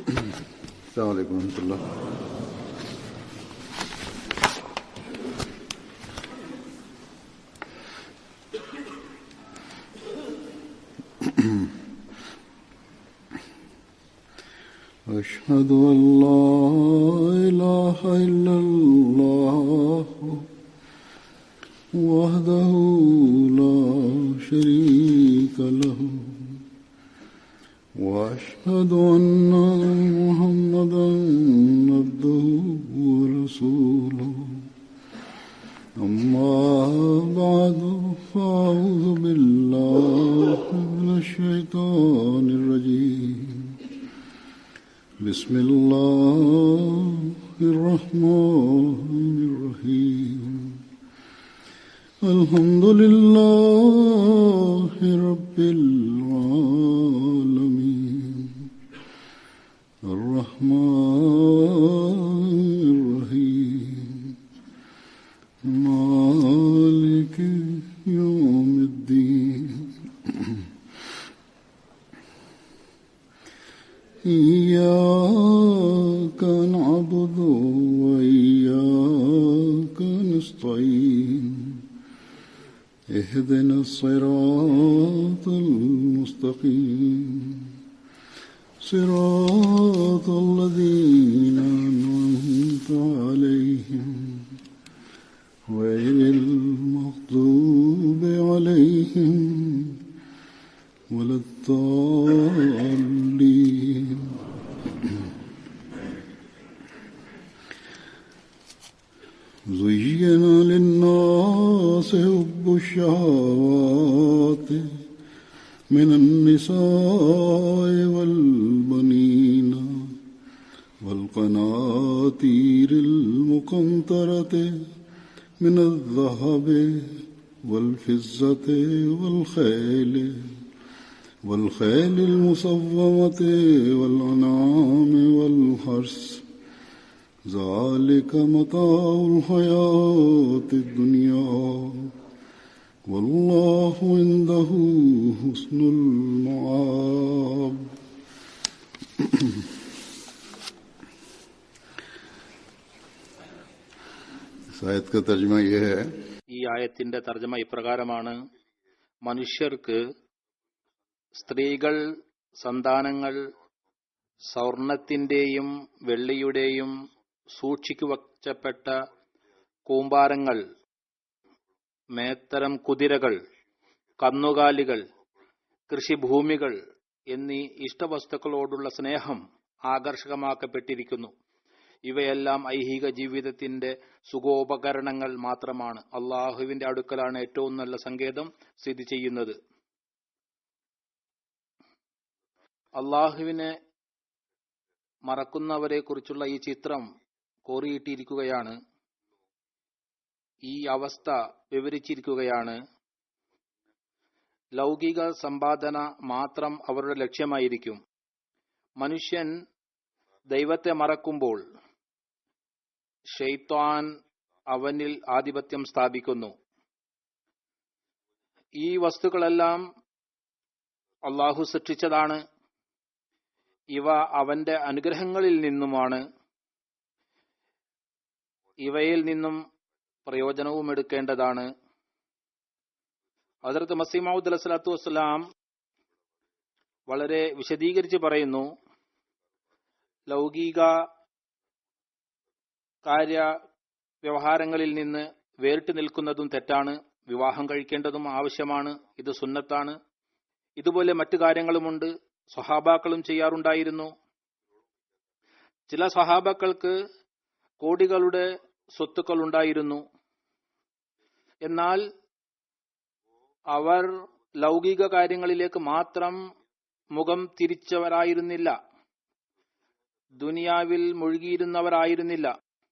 السلام عليكم ورحمة الله. أشهد أن لا إله إلا الله وحده لا شريك له وأشهد أن محمدا عبده ورسوله أما بعد فأعوذ بالله من الشيطان الرجيم بسم الله الرحمن الرحيم الحمد لله رب العالمين الرحمن الرحيم مالك يوم الدين إياك نعبد وإياك نستعين اهدنا الصراط المستقيم صراط الذين أنعمت عليهم غير المغضوب عليهم ولا الضالين. زين للناس حب الشهوات من النساء والبنين والقناطير المقنطرة من الذهب والفضة والخيل المصومة والأنعام والحرث ذلك متاع الحياة الدنيا والله عنده حسن المآب. इस आयत का तर्जुमा यह है, ഈ ആയത്തിന്റെ തർജ്ജമ ഇപ്രകാരമാണ്: മനുഷ്യർക്ക് സ്ത്രീകൾ, സന്താനങ്ങൾ, സ്വർണത്തിന്റെയും വെള്ളിയുടെയും സൂക്ഷിച്ചുവച്ചപ്പെട്ട കൂമ്പാരങ്ങൾ, മേത്തരം കുതിരകൾ, കന്നുകാലികൾ, കൃഷിഭൂമികൾ എന്നീ ഇഷ്ടവസ്തുക്കളോടുള്ള സ്നേഹം ആകർഷകമാക്കപ്പെട്ടിരിക്കുന്നു. ഇവയെല്ലാം ഐഹിക ജീവിതത്തിന്റെ സുഖോപകരണങ്ങൾ മാത്രമാണ്. അള്ളാഹുവിന്റെ അടുക്കലാണ് ഏറ്റവും നല്ല സങ്കേതം സ്ഥിതി ചെയ്യുന്നത്. അള്ളാഹുവിനെ മറക്കുന്നവരെ കുറിച്ചുള്ള ഈ ചിത്രം കോറിയിട്ടിരിക്കുകയാണ്. ഈ അവസ്ഥ വിവരിച്ചിരിക്കുകയാണ്. ലൗകിക സമ്പാദന മാത്രം അവരുടെ ലക്ഷ്യമായിരിക്കും. മനുഷ്യൻ ദൈവത്തെ മറക്കുമ്പോൾ ശൈത്വാൻ അവനിൽ ആധിപത്യം സ്ഥാപിക്കുന്നു. ഈ വസ്തുക്കളെല്ലാം അള്ളാഹു സൃഷ്ടിച്ചതാണ്. ഇവ അവന്റെ അനുഗ്രഹങ്ങളിൽ നിന്നുമാണ്. ഇവയിൽ നിന്നും പ്രയോജനവും എടുക്കേണ്ടതാണ്. ഹദ്റത്ത് മസീഹ് മൗഊദ് അലൈഹിസ്സലാത്തു വസ്സലാം വളരെ വിശദീകരിച്ച് പറയുന്നു, ലൗകിക കാര്യ വ്യവഹാരങ്ങളിൽ നിന്ന് വേറിട്ട് നിൽക്കുന്നതും തെറ്റാണ്. വിവാഹം കഴിക്കേണ്ടതും ആവശ്യമാണ്. ഇത് സുന്നത്താണ്. ഇതുപോലെ മറ്റു കാര്യങ്ങളുമുണ്ട്. സ്വഹാബാക്കളും ചെയ്യാറുണ്ടായിരുന്നു. ചില സ്വഹാബാക്കൾക്ക് കോടികളുടെ സ്വത്തുക്കൾ ഉണ്ടായിരുന്നു. എന്നാൽ അവർ ലൗകിക കാര്യങ്ങളിലേക്ക് മാത്രം മുഖം തിരിച്ചവരായിരുന്നില്ല, ദുനിയാവിൽ മുഴുകിയിരുന്നവരായിരുന്നില്ല.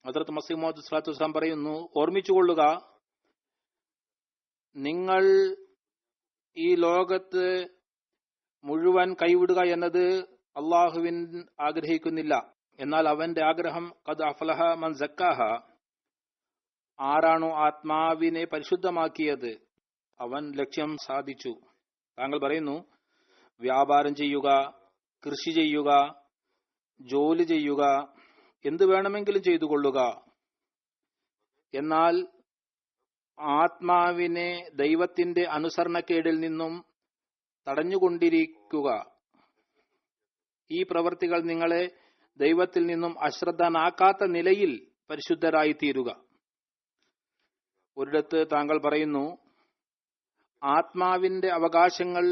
ഹദ്റത്ത് മസീഹ് മൗഊദ് സ്വല്ലല്ലാഹു അലൈഹി വസല്ലം പറയുന്നു, ഓർമ്മിച്ചുകൊള്ളുക, നിങ്ങൾ ഈ ലോകത്ത് മുഴുവൻ കൈവിടുക എന്നത് അള്ളാഹുവിൻ ആഗ്രഹിക്കുന്നില്ല. എന്നാൽ അവന്റെ ആഗ്രഹം ഖദ് അഫ്ലഹ മൻ സക്കാഹ, ആരാണോ ആത്മാവിനെ പരിശുദ്ധമാക്കിയത് അവൻ ലക്ഷ്യം സാധിച്ചു. താങ്കൾ പറയുന്നു, വ്യാപാരം ചെയ്യുക, കൃഷി ചെയ്യുക, ജോലി ചെയ്യുക, എന്തു വേണമെങ്കിലും ചെയ്തുകൊള്ളുക. എന്നാൽ ആത്മാവിനെ ദൈവത്തിന്റെ അനുസരണക്കേടിൽ നിന്നും തടഞ്ഞുകൊണ്ടിരിക്കുക. ഈ പ്രവൃത്തികൾ നിങ്ങളെ ദൈവത്തിൽ നിന്നും അശ്രദ്ധനാക്കാത്ത നിലയിൽ പരിശുദ്ധരായി തീരുക. ഒരിടത്ത് താങ്കൾ പറയുന്നു, ആത്മാവിന്റെ അവകാശങ്ങൾ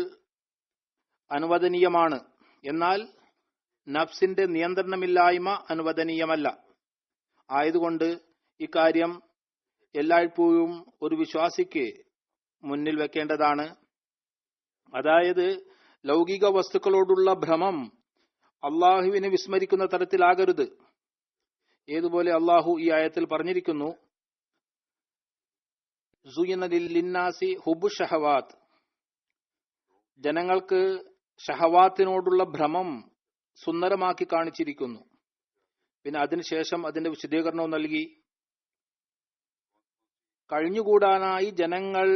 അനുവദനീയമാണ്, എന്നാൽ നഫ്സിന്റെ നിയന്ത്രണമില്ലായ്മ അനുവദനീയമല്ല. ആയതുകൊണ്ട് ഇക്കാര്യം എല്ലായ്പ്പോഴും ഒരു വിശ്വാസിക്ക് മുന്നിൽ വെക്കേണ്ടതാണ്. അതായത് ലൗകിക വസ്തുക്കളോടുള്ള ഭ്രമം അള്ളാഹുവിനെ വിസ്മരിക്കുന്ന തരത്തിലാകരുത്. ഏതുപോലെ അള്ളാഹു ഈ ആയത്തിൽ പറഞ്ഞിരിക്കുന്നു, സുയ്യിന ലിന്നാസി ഹുബ്ബു ഷഹവാത്ത്, ജനങ്ങൾക്ക് ഷഹവാത്തിനോടുള്ള ഭ്രമം സുന്ദരമാക്കി കാണിച്ചിരിക്കുന്നു. പിന്നെ അതിനുശേഷം അതിന്റെ വിശദീകരണവും നൽകി. കഴിഞ്ഞുകൂടാനായി ജനങ്ങൾ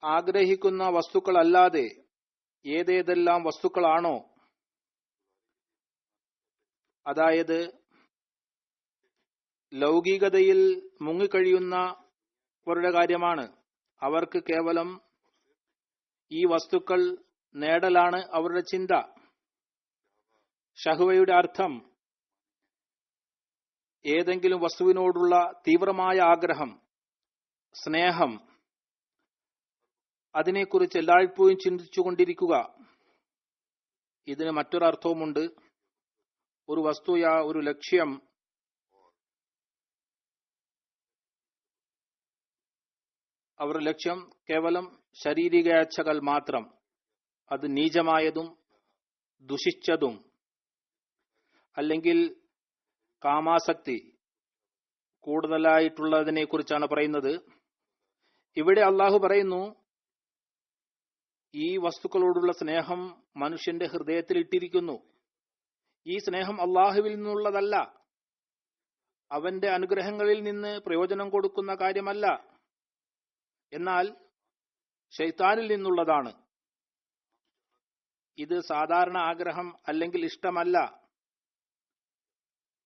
ആഗ്രഹിക്കുന്ന വസ്തുക്കളല്ലാതെ ഏതേതെല്ലാം വസ്തുക്കളാണോ, അതായത് ലൗകികതയിൽ മുങ്ങിക്കഴിയുന്നവരുടെ കാര്യമാണ്. അവർക്ക് കേവലം ഈ വസ്തുക്കൾ നേടലാണ് അവരുടെ ചിന്ത. ഷഹ്വയുടെ അർത്ഥം ഏതെങ്കിലും വസ്തുവിനോടുള്ള തീവ്രമായ ആഗ്രഹം, സ്നേഹം, അതിനെക്കുറിച്ച് എല്ലായ്പ്പോഴും ചിന്തിച്ചുകൊണ്ടിരിക്കുക. ഇതിന് മറ്റൊരർത്ഥവുമുണ്ട്. ഒരു വസ്തുയ ഒരു ലക്ഷ്യം അവരുടെ ലക്ഷ്യം കേവലം ശാരീരികേച്ഛകൾ മാത്രം, അത് നീചമായതും ദുഷിച്ചതും, അല്ലെങ്കിൽ കാമാസക്തി കൂടുതലായിട്ടുള്ളതിനെ കുറിച്ചാണ് പറയുന്നത്. ഇവിടെ അള്ളാഹു പറയുന്നു, ഈ വസ്തുക്കളോടുള്ള സ്നേഹം മനുഷ്യന്റെ ഹൃദയത്തിൽ ഇട്ടിരിക്കുന്നു. ഈ സ്നേഹം അള്ളാഹുവിൽ നിന്നുള്ളതല്ല, അവന്റെ അനുഗ്രഹങ്ങളിൽ നിന്ന് പ്രയോജനം കൊടുക്കുന്ന കാര്യമല്ല, എന്നാൽ ശൈത്താനിൽ നിന്നുള്ളതാണ്. ഇത് സാധാരണ ആഗ്രഹം അല്ലെങ്കിൽ ഇഷ്ടമല്ല,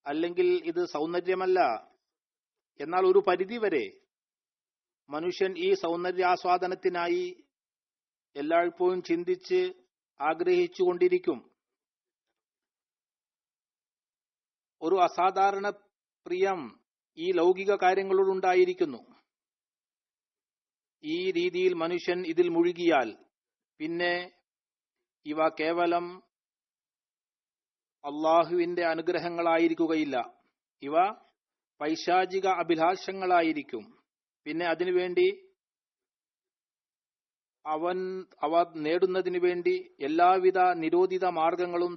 അല്ലെങ്കിൽ ഇത് സൗന്ദര്യമല്ല. എന്നാൽ ഒരു പരിധിവരെ മനുഷ്യൻ ഈ സൗന്ദര്യാസ്വാദനത്തിനായി എല്ലായ്പ്പോഴും ചിന്തിച്ച് ആഗ്രഹിച്ചുകൊണ്ടിരിക്കും. ഒരു അസാധാരണ പ്രിയം ഈ ലൗകിക കാര്യങ്ങളോടുണ്ടായിരിക്കുന്നു. ഈ രീതിയിൽ മനുഷ്യൻ ഇതിൽ മുഴുകിയാൽ പിന്നെ ഇവ കേവലം അള്ളാഹുവിന്റെ അനുഗ്രഹങ്ങളായിരിക്കുകയില്ല, ഇവ പൈശാചിക അഭിലാഷങ്ങളായിരിക്കും. പിന്നെ അതിനുവേണ്ടി അവ നേടുന്നതിനു വേണ്ടി എല്ലാവിധ നിരോധിത മാർഗങ്ങളും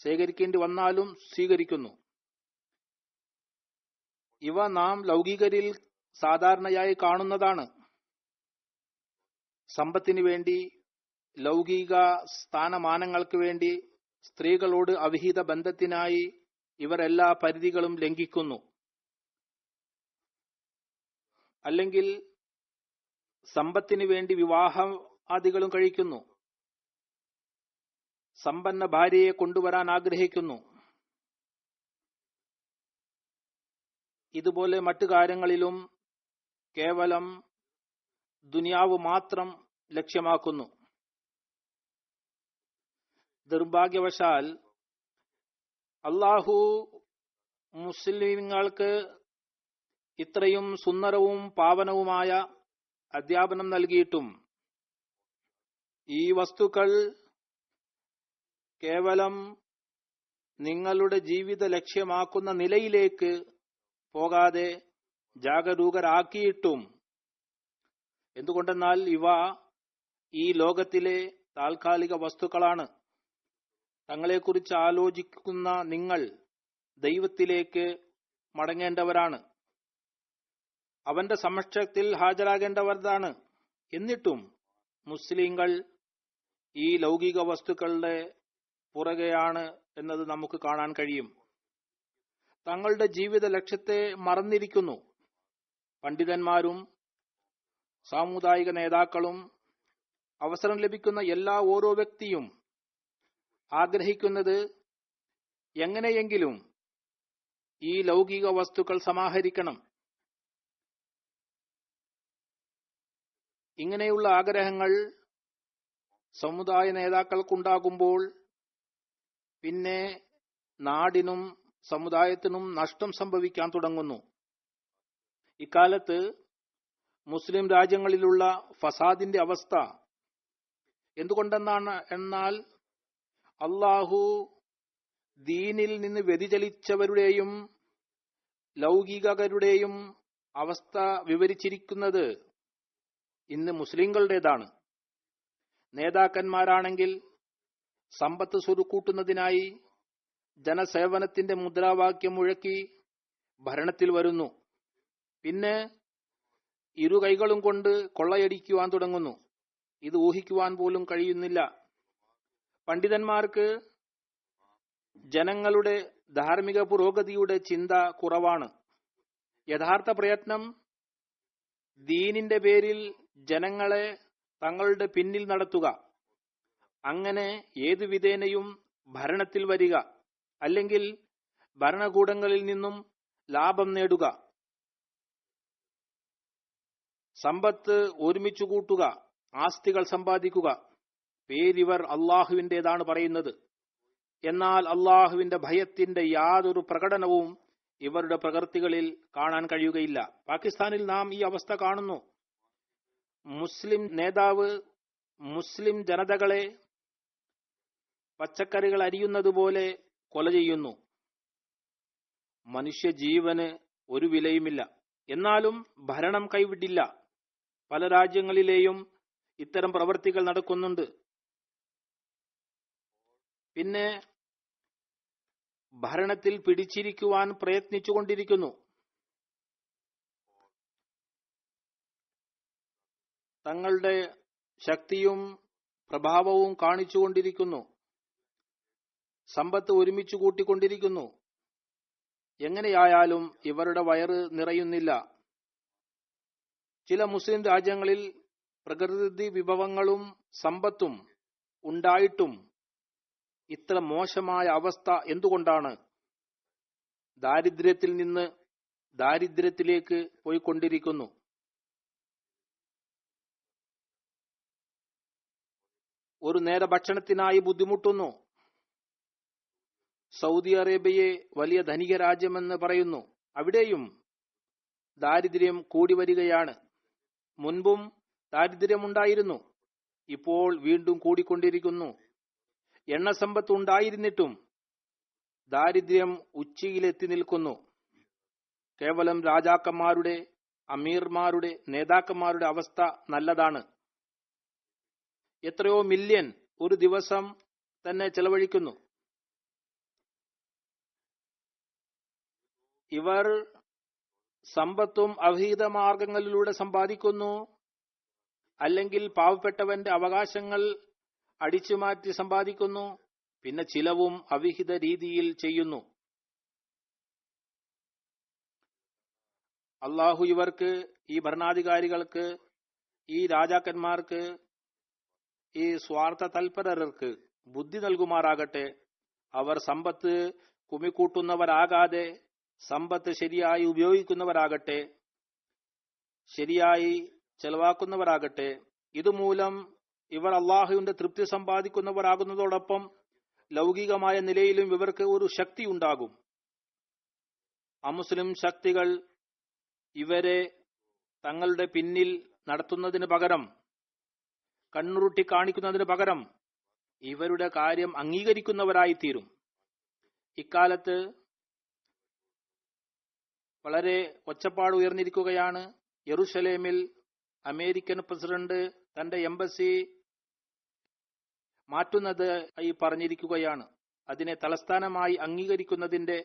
സ്വീകരിക്കേണ്ടി വന്നാലും സ്വീകരിക്കുന്നു. ഇവ നാം ലൗകികരിൽ സാധാരണയായി കാണുന്നതാണ്. സമ്പത്തിനു വേണ്ടി, ലൗകിക സ്ഥാനമാനങ്ങൾക്ക് വേണ്ടി, സ്ത്രീകളോട് അവിഹിത ബന്ധത്തിനായി ഇവർ എല്ലാ പരിധികളും ലംഘിക്കുന്നു. അല്ലെങ്കിൽ സമ്പത്തിനു വേണ്ടി വിവാഹാദികളും കഴിക്കുന്നു. സമ്പന്ന ഭാര്യയെ കൊണ്ടുവരാൻ ആഗ്രഹിക്കുന്നു. ഇതുപോലെ മറ്റു കാര്യങ്ങളിലും കേവലം ദുനിയാവ് മാത്രം ലക്ഷ്യമാക്കുന്നു. ദുർഭാഗ്യവശാൽ അള്ളാഹു മുസ്ലിങ്ങൾക്ക് ഇത്രയും സുന്ദരവും പാവനവുമായ അധ്യാപനം നൽകിയിട്ടും ഈ വസ്തുക്കൾ കേവലം നിങ്ങളുടെ ജീവിത ലക്ഷ്യമാക്കുന്ന നിലയിലേക്ക് പോകാതെ ജാഗരൂകരാക്കിയിട്ടും, എന്തുകൊണ്ടെന്നാൽ ഇവ ഈ ലോകത്തിലെ താൽക്കാലിക വസ്തുക്കളാണ്. തങ്ങളെക്കുറിച്ച് ആലോചിക്കുന്ന നിങ്ങൾ ദൈവത്തിലേക്ക് മടങ്ങേണ്ടവരാണ്, അവന്റെ സമക്ഷത്തിൽ ഹാജരാകേണ്ടവരാണ്. എന്നിട്ടും മുസ്ലിങ്ങൾ ഈ ലൗകിക വസ്തുക്കളുടെ പുറകെയാണ് എന്നത് നമുക്ക് കാണാൻ കഴിയും. തങ്ങളുടെ ജീവിത ലക്ഷ്യത്തെ മറന്നിരിക്കുന്നു. പണ്ഡിതന്മാരും സാമുദായിക നേതാക്കളും അവസരം ലഭിക്കുന്ന ഓരോ വ്യക്തിയും ആഗ്രഹിക്കുന്നത് എങ്ങനെയെങ്കിലും ഈ ലൗകിക വസ്തുക്കൾ സമാഹരിക്കണം. ഇങ്ങനെയുള്ള ആഗ്രഹങ്ങൾ സമുദായ നേതാക്കൾക്കുണ്ടാകുമ്പോൾ പിന്നെ നാടിനും സമുദായത്തിനും നഷ്ടം സംഭവിക്കാൻ തുടങ്ങുന്നു. ഇക്കാലത്ത് മുസ്ലിം രാജ്യങ്ങളിലുള്ള ഫസാദിന്റെ അവസ്ഥ എന്തുകൊണ്ടെന്നാൽ അള്ളാഹു ദീനിൽ നിന്ന് വ്യതിചലിച്ചവരുടെയും ലൗകികരുടെയും അവസ്ഥ വിവരിച്ചിരിക്കുന്നത് ഇന്ന് മുസ്ലിങ്ങളുടേതാണ്. നേതാക്കന്മാരാണെങ്കിൽ സമ്പത്ത് സ്വരുക്കൂട്ടുന്നതിനായി ജനസേവനത്തിന്റെ മുദ്രാവാക്യം മുഴക്കി ഭരണത്തിൽ വരുന്നു. പിന്നെ ഇരു കൈകളും കൊണ്ട് കൊള്ളയടിക്കുവാൻ തുടങ്ങുന്നു. ഇത് ഊഹിക്കുവാൻ പോലും കഴിയുന്നില്ല. പണ്ഡിതന്മാർക്ക് ജനങ്ങളുടെ ധാർമ്മിക പുരോഗതിയുടെ ചിന്ത കുറവാണ്. യഥാർത്ഥ പ്രയത്നം ദീനിന്റെ പേരിൽ ജനങ്ങളെ തങ്ങളുടെ പിന്നിൽ നടത്തുക, അങ്ങനെ ഏതു വിധേനയും ഭരണത്തിൽ വരിക, അല്ലെങ്കിൽ ഭരണകൂടങ്ങളിൽ നിന്നും ലാഭം നേടുക, സമ്പത്ത് ഒരുമിച്ചു കൂട്ടുക, ആസ്തികൾ സമ്പാദിക്കുക. പേരിവർ അള്ളാഹുവിന്റേതാണ് പറയുന്നത്. എന്നാൽ അള്ളാഹുവിന്റെ ഭയത്തിന്റെ യാതൊരു പ്രകടനവും ഇവരുടെ പ്രവൃത്തികളിൽ കാണാൻ കഴിയുകയില്ല. പാകിസ്ഥാനിൽ നാം ഈ അവസ്ഥ കാണുന്നു. മുസ്ലിം നേതാവ് മുസ്ലിം ജനതകളെ പച്ചക്കറികൾ അരിയുന്നത് പോലെ കൊല ചെയ്യുന്നു. മനുഷ്യജീവന് ഒരു വിലയുമില്ല. എന്നാലും ഭരണം കൈവിടില്ല. പല രാജ്യങ്ങളിലെയും ഇത്തരം പ്രവൃത്തികൾ നടക്കുന്നുണ്ട്. പിന്നെ ഭരണത്തിൽ പിടിച്ചിരിക്കുവാൻ പ്രയത്നിച്ചുകൊണ്ടിരിക്കുന്നു. തങ്ങളുടെ ശക്തിയും പ്രഭാവവും കാണിച്ചുകൊണ്ടിരിക്കുന്നു. സമ്പത്ത് ഒരുമിച്ച് കൂട്ടിക്കൊണ്ടിരിക്കുന്നു. എങ്ങനെയായാലും ഇവരുടെ വയറ് നിറയുന്നില്ല. ചില മുസ്ലിം രാജ്യങ്ങളിൽ പ്രകൃതി വിഭവങ്ങളും സമ്പത്തും ഉണ്ടായിട്ടും ഇത്ര മോശമായ അവസ്ഥ എന്തുകൊണ്ടാണ്? ദാരിദ്ര്യത്തിൽ നിന്ന് ദാരിദ്ര്യത്തിലേക്ക് പോയിക്കൊണ്ടിരിക്കുന്നു. ഒരു നേര ഭക്ഷണത്തിനായി ബുദ്ധിമുട്ടുന്നു. സൗദി അറേബ്യയെ വലിയ ധനിക രാജ്യമെന്ന് പറയുന്നു. അവിടെയും ദാരിദ്ര്യം കൂടി വരികയാണ്. മുൻപും ദാരിദ്ര്യമുണ്ടായിരുന്നു, ഇപ്പോൾ വീണ്ടും കൂടിക്കൊണ്ടിരിക്കുന്നു. എണ്ണസമ്പത്ത് ഉണ്ടായിരുന്നിട്ടും ദാരിദ്ര്യം ഉച്ചിയിലെത്തി നിൽക്കുന്നു. കേവലം രാജാക്കന്മാരുടെ, അമീർമാരുടെ, നേതാക്കന്മാരുടെ അവസ്ഥ നല്ലതാണ്. എത്രയോ മില്യൺ ഒരു ദിവസം തന്നെ ചെലവഴിക്കുന്നു. ഇവർ സമ്പത്തും അവിഹിത മാർഗങ്ങളിലൂടെ സമ്പാദിക്കുന്നു, അല്ലെങ്കിൽ പാവപ്പെട്ടവന്റെ അവകാശങ്ങൾ അടിച്ചുമാറ്റി സമ്പാദിക്കുന്നു. പിന്നെ ചിലവും അവിഹിത രീതിയിൽ ചെയ്യുന്നു. അള്ളാഹു ഇവർക്ക്, ഈ ഭരണാധികാരികൾക്ക്, ഈ രാജാക്കന്മാർക്ക്, ഈ സ്വാർത്ഥ തൽപരർക്ക് ബുദ്ധി നൽകുമാറാകട്ടെ. അവർ സമ്പത്ത് കുമിക്കൂട്ടുന്നവരാകാതെ സമ്പത്ത് ശരിയായി ഉപയോഗിക്കുന്നവരാകട്ടെ, ശരിയായി ചെലവാക്കുന്നവരാകട്ടെ. ഇതുമൂലം ഇവർ അള്ളാഹുവിന്റെ തൃപ്തി സമ്പാദിക്കുന്നവരാകുന്നതോടൊപ്പം ലൗകികമായ നിലയിലും ഇവർക്ക് ഒരു ശക്തി ഉണ്ടാകും. അമുസ്ലിം ശക്തികൾ ഇവരെ തങ്ങളുടെ പിന്നിൽ നടത്തുന്നതിന് പകരം, കണ്ണുരുട്ടി കാണിക്കുന്നതിന് പകരം ഇവരുടെ കാര്യം അംഗീകരിക്കുന്നവരായിത്തീരും. ഇക്കാലത്ത് വളരെ ഒച്ചപ്പാട് ഉയർന്നിരിക്കുകയാണ്. യെറുശലേമിൽ അമേരിക്കൻ പ്രസിഡന്റ് തന്റെ എംബസി മാറ്റുന്നതായി പറഞ്ഞിരിക്കുകയാണ്. അതിനെ തലസ്ഥാനമായി അംഗീകരിക്കുന്നതിന്റെ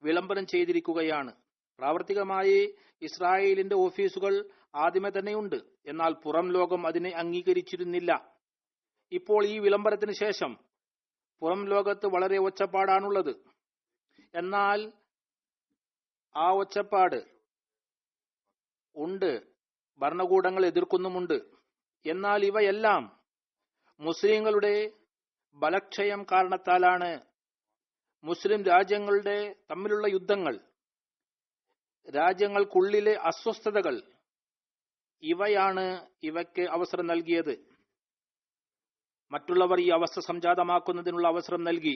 വിളംബരം ചെയ്തിരിക്കുകയാണ്. പ്രാവർത്തികമായി ഇസ്രായേലിന്റെ ഓഫീസുകൾ ആദ്യമേ തന്നെയുണ്ട്, എന്നാൽ പുറം ലോകം അതിനെ അംഗീകരിച്ചിരുന്നില്ല. ഇപ്പോൾ ഈ വിളംബരത്തിന് ശേഷം പുറം ലോകത്ത് വളരെ ഒച്ചപ്പാടാണുള്ളത്. എന്നാൽ ആ ഒച്ചപ്പാട് ഉണ്ട്, ഭരണകൂടങ്ങൾ എതിർക്കുന്നുമുണ്ട്. എന്നാൽ ഇവയെല്ലാം മുസ്ലിങ്ങളുടെ ബലക്ഷയം കാരണത്താലാണ് മുസ്ലിം രാജ്യങ്ങളുടെ തമ്മിലുള്ള യുദ്ധങ്ങൾ, രാജ്യങ്ങൾക്കുള്ളിലെ അസ്വസ്ഥതകൾ, ഇവയാണ് ഇവയ്ക്ക് അവസരം നൽകിയത്. മറ്റുള്ളവർ ഈ അവസ്ഥ സംജാതമാക്കുന്നതിനുള്ള അവസരം നൽകി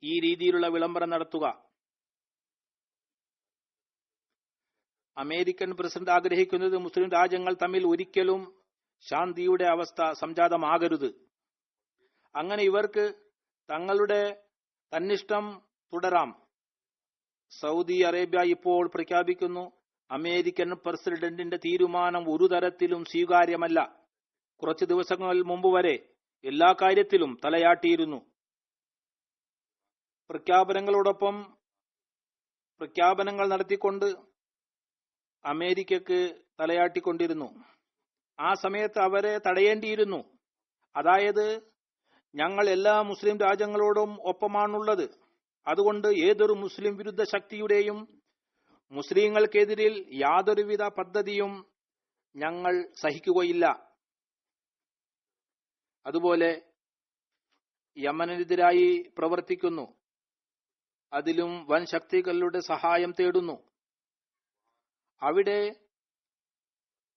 ഈ രീതിയിലുള്ള വിളംബരം നടത്തുക. അമേരിക്കൻ പ്രസിഡന്റ് ആഗ്രഹിക്കുന്നത് മുസ്ലിം രാജ്യങ്ങൾ തമ്മിൽ ഒരിക്കലും ശാന്തിയുടെ അവസ്ഥ സംജാതമാകരുത്. അങ്ങനെ ഇവർക്ക് തങ്ങളുടെ തന്നിഷ്ടം തുടരാം. സൗദി അറേബ്യ ഇപ്പോൾ പ്രഖ്യാപിക്കുന്നു, അമേരിക്കൻ പ്രസിഡന്റിന്റെ തീരുമാനം ഒരു തരത്തിലും സ്വീകാര്യമല്ല. കുറച്ച് ദിവസങ്ങൾ മുമ്പ് വരെ എല്ലാ കാര്യത്തിലും തലയാട്ടിയിരുന്നു. പ്രഖ്യാപനങ്ങളോടൊപ്പം പ്രഖ്യാപനങ്ങൾ നടത്തിക്കൊണ്ട് അമേരിക്കക്ക് തലയാട്ടിക്കൊണ്ടിരുന്നു. ആ സമയത്ത് അവരെ തടയേണ്ടിയിരുന്നു. അതായത്, ഞങ്ങൾ എല്ലാ മുസ്ലിം രാജ്യങ്ങളോടും ഒപ്പമാണുള്ളത്, അതുകൊണ്ട് ഏതൊരു മുസ്ലിം വിരുദ്ധ ശക്തിയുടെയും മുസ്ലിങ്ങൾക്കെതിരിൽ യാതൊരുവിധ പദ്ധതിയും ഞങ്ങൾ സഹിക്കുകയില്ല. അതുപോലെ യമനെതിരായി പ്രവർത്തിക്കുന്നു, അതിലും വൻ ശക്തികളുടെ സഹായം തേടുന്നു. അവിടെ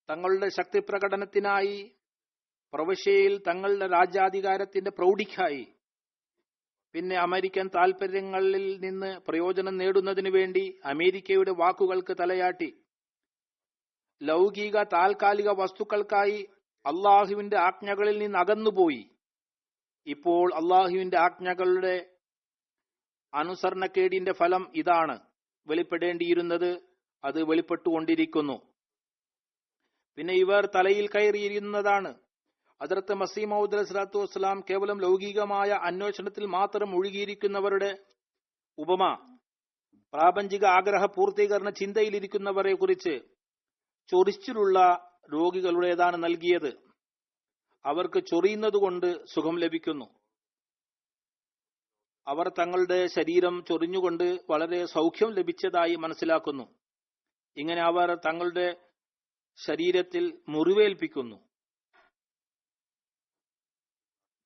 തങ്ങളുടെ ശക്തി പ്രകടനത്തിനായി, പ്രവിശ്യയിൽ തങ്ങളുടെ രാജ്യാധികാരത്തിന്റെ പ്രൗഢിക്കായി, പിന്നെ അമേരിക്കൻ താൽപര്യങ്ങളിൽ നിന്ന് പ്രയോജനം നേടുന്നതിനു വേണ്ടി അമേരിക്കയുടെ വാക്കുകൾക്ക് തലയാട്ടി. ലൗകിക താൽക്കാലിക വസ്തുക്കൾക്കായി അള്ളാഹുവിന്റെ ആജ്ഞകളിൽ നിന്ന് അകന്നുപോയി. ഇപ്പോൾ അള്ളാഹുവിന്റെ ആജ്ഞകളുടെ അനുസരണക്കേടിന്റെ ഫലം ഇതാണ്. വെളിപ്പെടേണ്ടിയിരുന്നത് അത് വെളിപ്പെട്ടുകൊണ്ടിരിക്കുന്നു. പിന്നെ ഇവർ തലയിൽ കയറിയിരുന്നതാണ്. ഹദ്റത്ത് മസീഹ് മൗഊദ് അലൈഹിസ്സലാത്തു വസ്സലാം കേവലം ലൗകികമായ അന്വേഷണത്തിൽ മാത്രം ഒഴുകിയിരിക്കുന്നവരുടെ ഉപമ പ്രാപഞ്ചിക ആഗ്രഹ പൂർത്തീകരണ ചിന്തയിലിരിക്കുന്നവരെ കുറിച്ച് ചൊറിച്ചിലുള്ള രോഗികളുടേതാണ് നൽകിയത്. അവർക്ക് ചൊറിയുന്നതുകൊണ്ട് സുഖം ലഭിക്കുന്നു. അവർ തങ്ങളുടെ ശരീരം ചൊറിഞ്ഞുകൊണ്ട് വളരെ സൗഖ്യം ലഭിച്ചതായി മനസ്സിലാക്കുന്നു. ഇങ്ങനെ അവർ തങ്ങളുടെ ശരീരത്തിൽ മുറിവേൽപ്പിക്കുന്നു.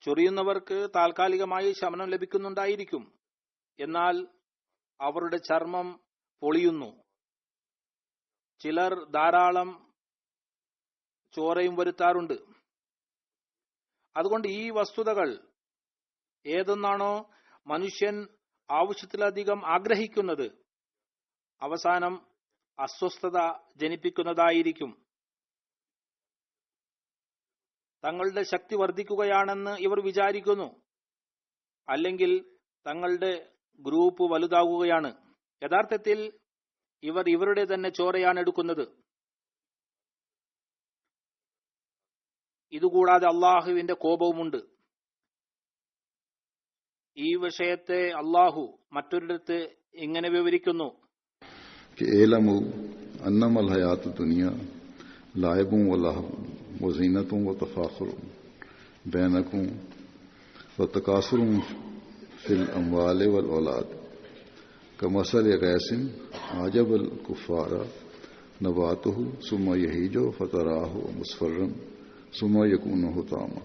ചൊറിയുന്നവർക്ക് താൽക്കാലികമായി ശമനം ലഭിക്കുന്നുണ്ടായിരിക്കും, എന്നാൽ അവരുടെ ചർമ്മം പൊളിയുന്നു. ചിലർ ധാരാളം ചോരയും വരുത്താറുണ്ട്. അതുകൊണ്ട് ഈ വസ്തുതകൾ ഏതൊന്നാണോ മനുഷ്യൻ ആവശ്യത്തിലധികം ആഗ്രഹിക്കുന്നത്, അവസാനം അസ്വസ്ഥത ജനിപ്പിക്കുന്നതായിരിക്കും. തങ്ങളുടെ ശക്തി വർദ്ധിക്കുകയാണെന്ന് ഇവർ വിചാരിക്കുന്നു, അല്ലെങ്കിൽ തങ്ങളുടെ ഗ്രൂപ്പ് വലുതാകുകയാണ്. യഥാർത്ഥത്തിൽ ഇവർ ഇവരുടെ തന്നെ ചോരയാണ് എടുക്കുന്നത്. ഇതുകൂടാതെ അള്ളാഹുവിന്റെ കോപവുമുണ്ട്. ഈ വിഷയത്തെ അള്ളാഹു മറ്റൊരിടത്ത് ഇങ്ങനെ വിവരിക്കുന്നു: إعلموا أنما الحياة الدنيا لعب ولهو وزينة وتفاخر بينكم وتكاثر في الأموال والأولاد كمثل غيث أعجب الكفار نباته ثم يهيج فتراه مصفرا ثم يكون حطاما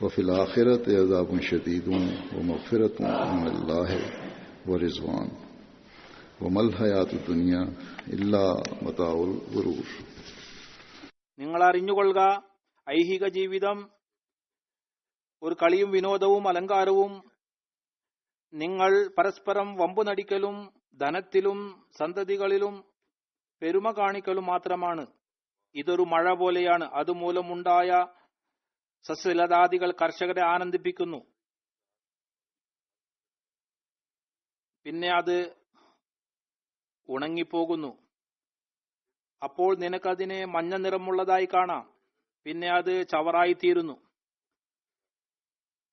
وفي الآخرة عذاب شديد ومغفرة من الله ورضوان وما الحياة الدنيا إلا متاع الغرور. നിങ്ങൾ അറിഞ്ഞുകൊള്ളുക, ഐഹിക ജീവിതം ഒരു കളിയും വിനോദവും അലങ്കാരവും, നിങ്ങൾ പരസ്പരം വമ്പു നടിക്കലും ധനത്തിലും സന്തതികളിലും പെരുമ കാണിക്കലും മാത്രമാണ്. ഇതൊരു മഴ പോലെയാണ്. അതുമൂലമുണ്ടായ സസ്യലതാദികൾ കർഷകരെ ആനന്ദിപ്പിക്കുന്നു. പിന്നെ അത് ഉണങ്ങിപ്പോകുന്നു. അപ്പോൾ നിനക്കതിനെ മഞ്ഞ നിറമുള്ളതായി കാണാം. പിന്നെ അത് ചവറായിത്തീരുന്നു.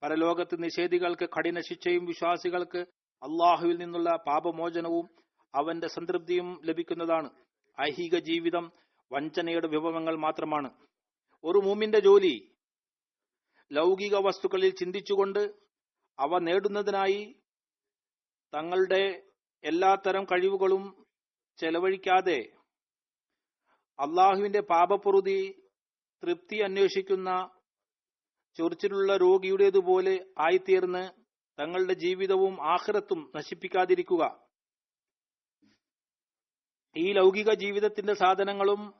പരലോകത്ത് നിഷേധികൾക്ക് കഠിന ശിക്ഷയും വിശ്വാസികൾക്ക് അള്ളാഹുവിൽ നിന്നുള്ള പാപമോചനവും അവന്റെ സംതൃപ്തിയും ലഭിക്കുന്നതാണ്. ഐഹിക ജീവിതം വഞ്ചനയുടെ വിഭവങ്ങൾ മാത്രമാണ്. ഒരു മൂമിന്റെ ജോലി ലൗകിക വസ്തുക്കളിൽ ചിന്തിച്ചുകൊണ്ട് അവ നേടുന്നതിനായി തങ്ങളുടെ എല്ലാത്തരം കഴിവുകളും ചെലവഴിക്കാതെ അള്ളാഹുവിന്റെ പാപപ്പൊറുതി, തൃപ്തി അന്വേഷിക്കുന്ന ചൊറിച്ചിലുള്ള രോഗിയുടേതുപോലെ ആയിത്തീർന്ന് തങ്ങളുടെ ജീവിതവും ആഖിറത്തും നശിപ്പിക്കാതിരിക്കുക. ഈ ലൗകിക ജീവിതത്തിന്റെ സാധനങ്ങളും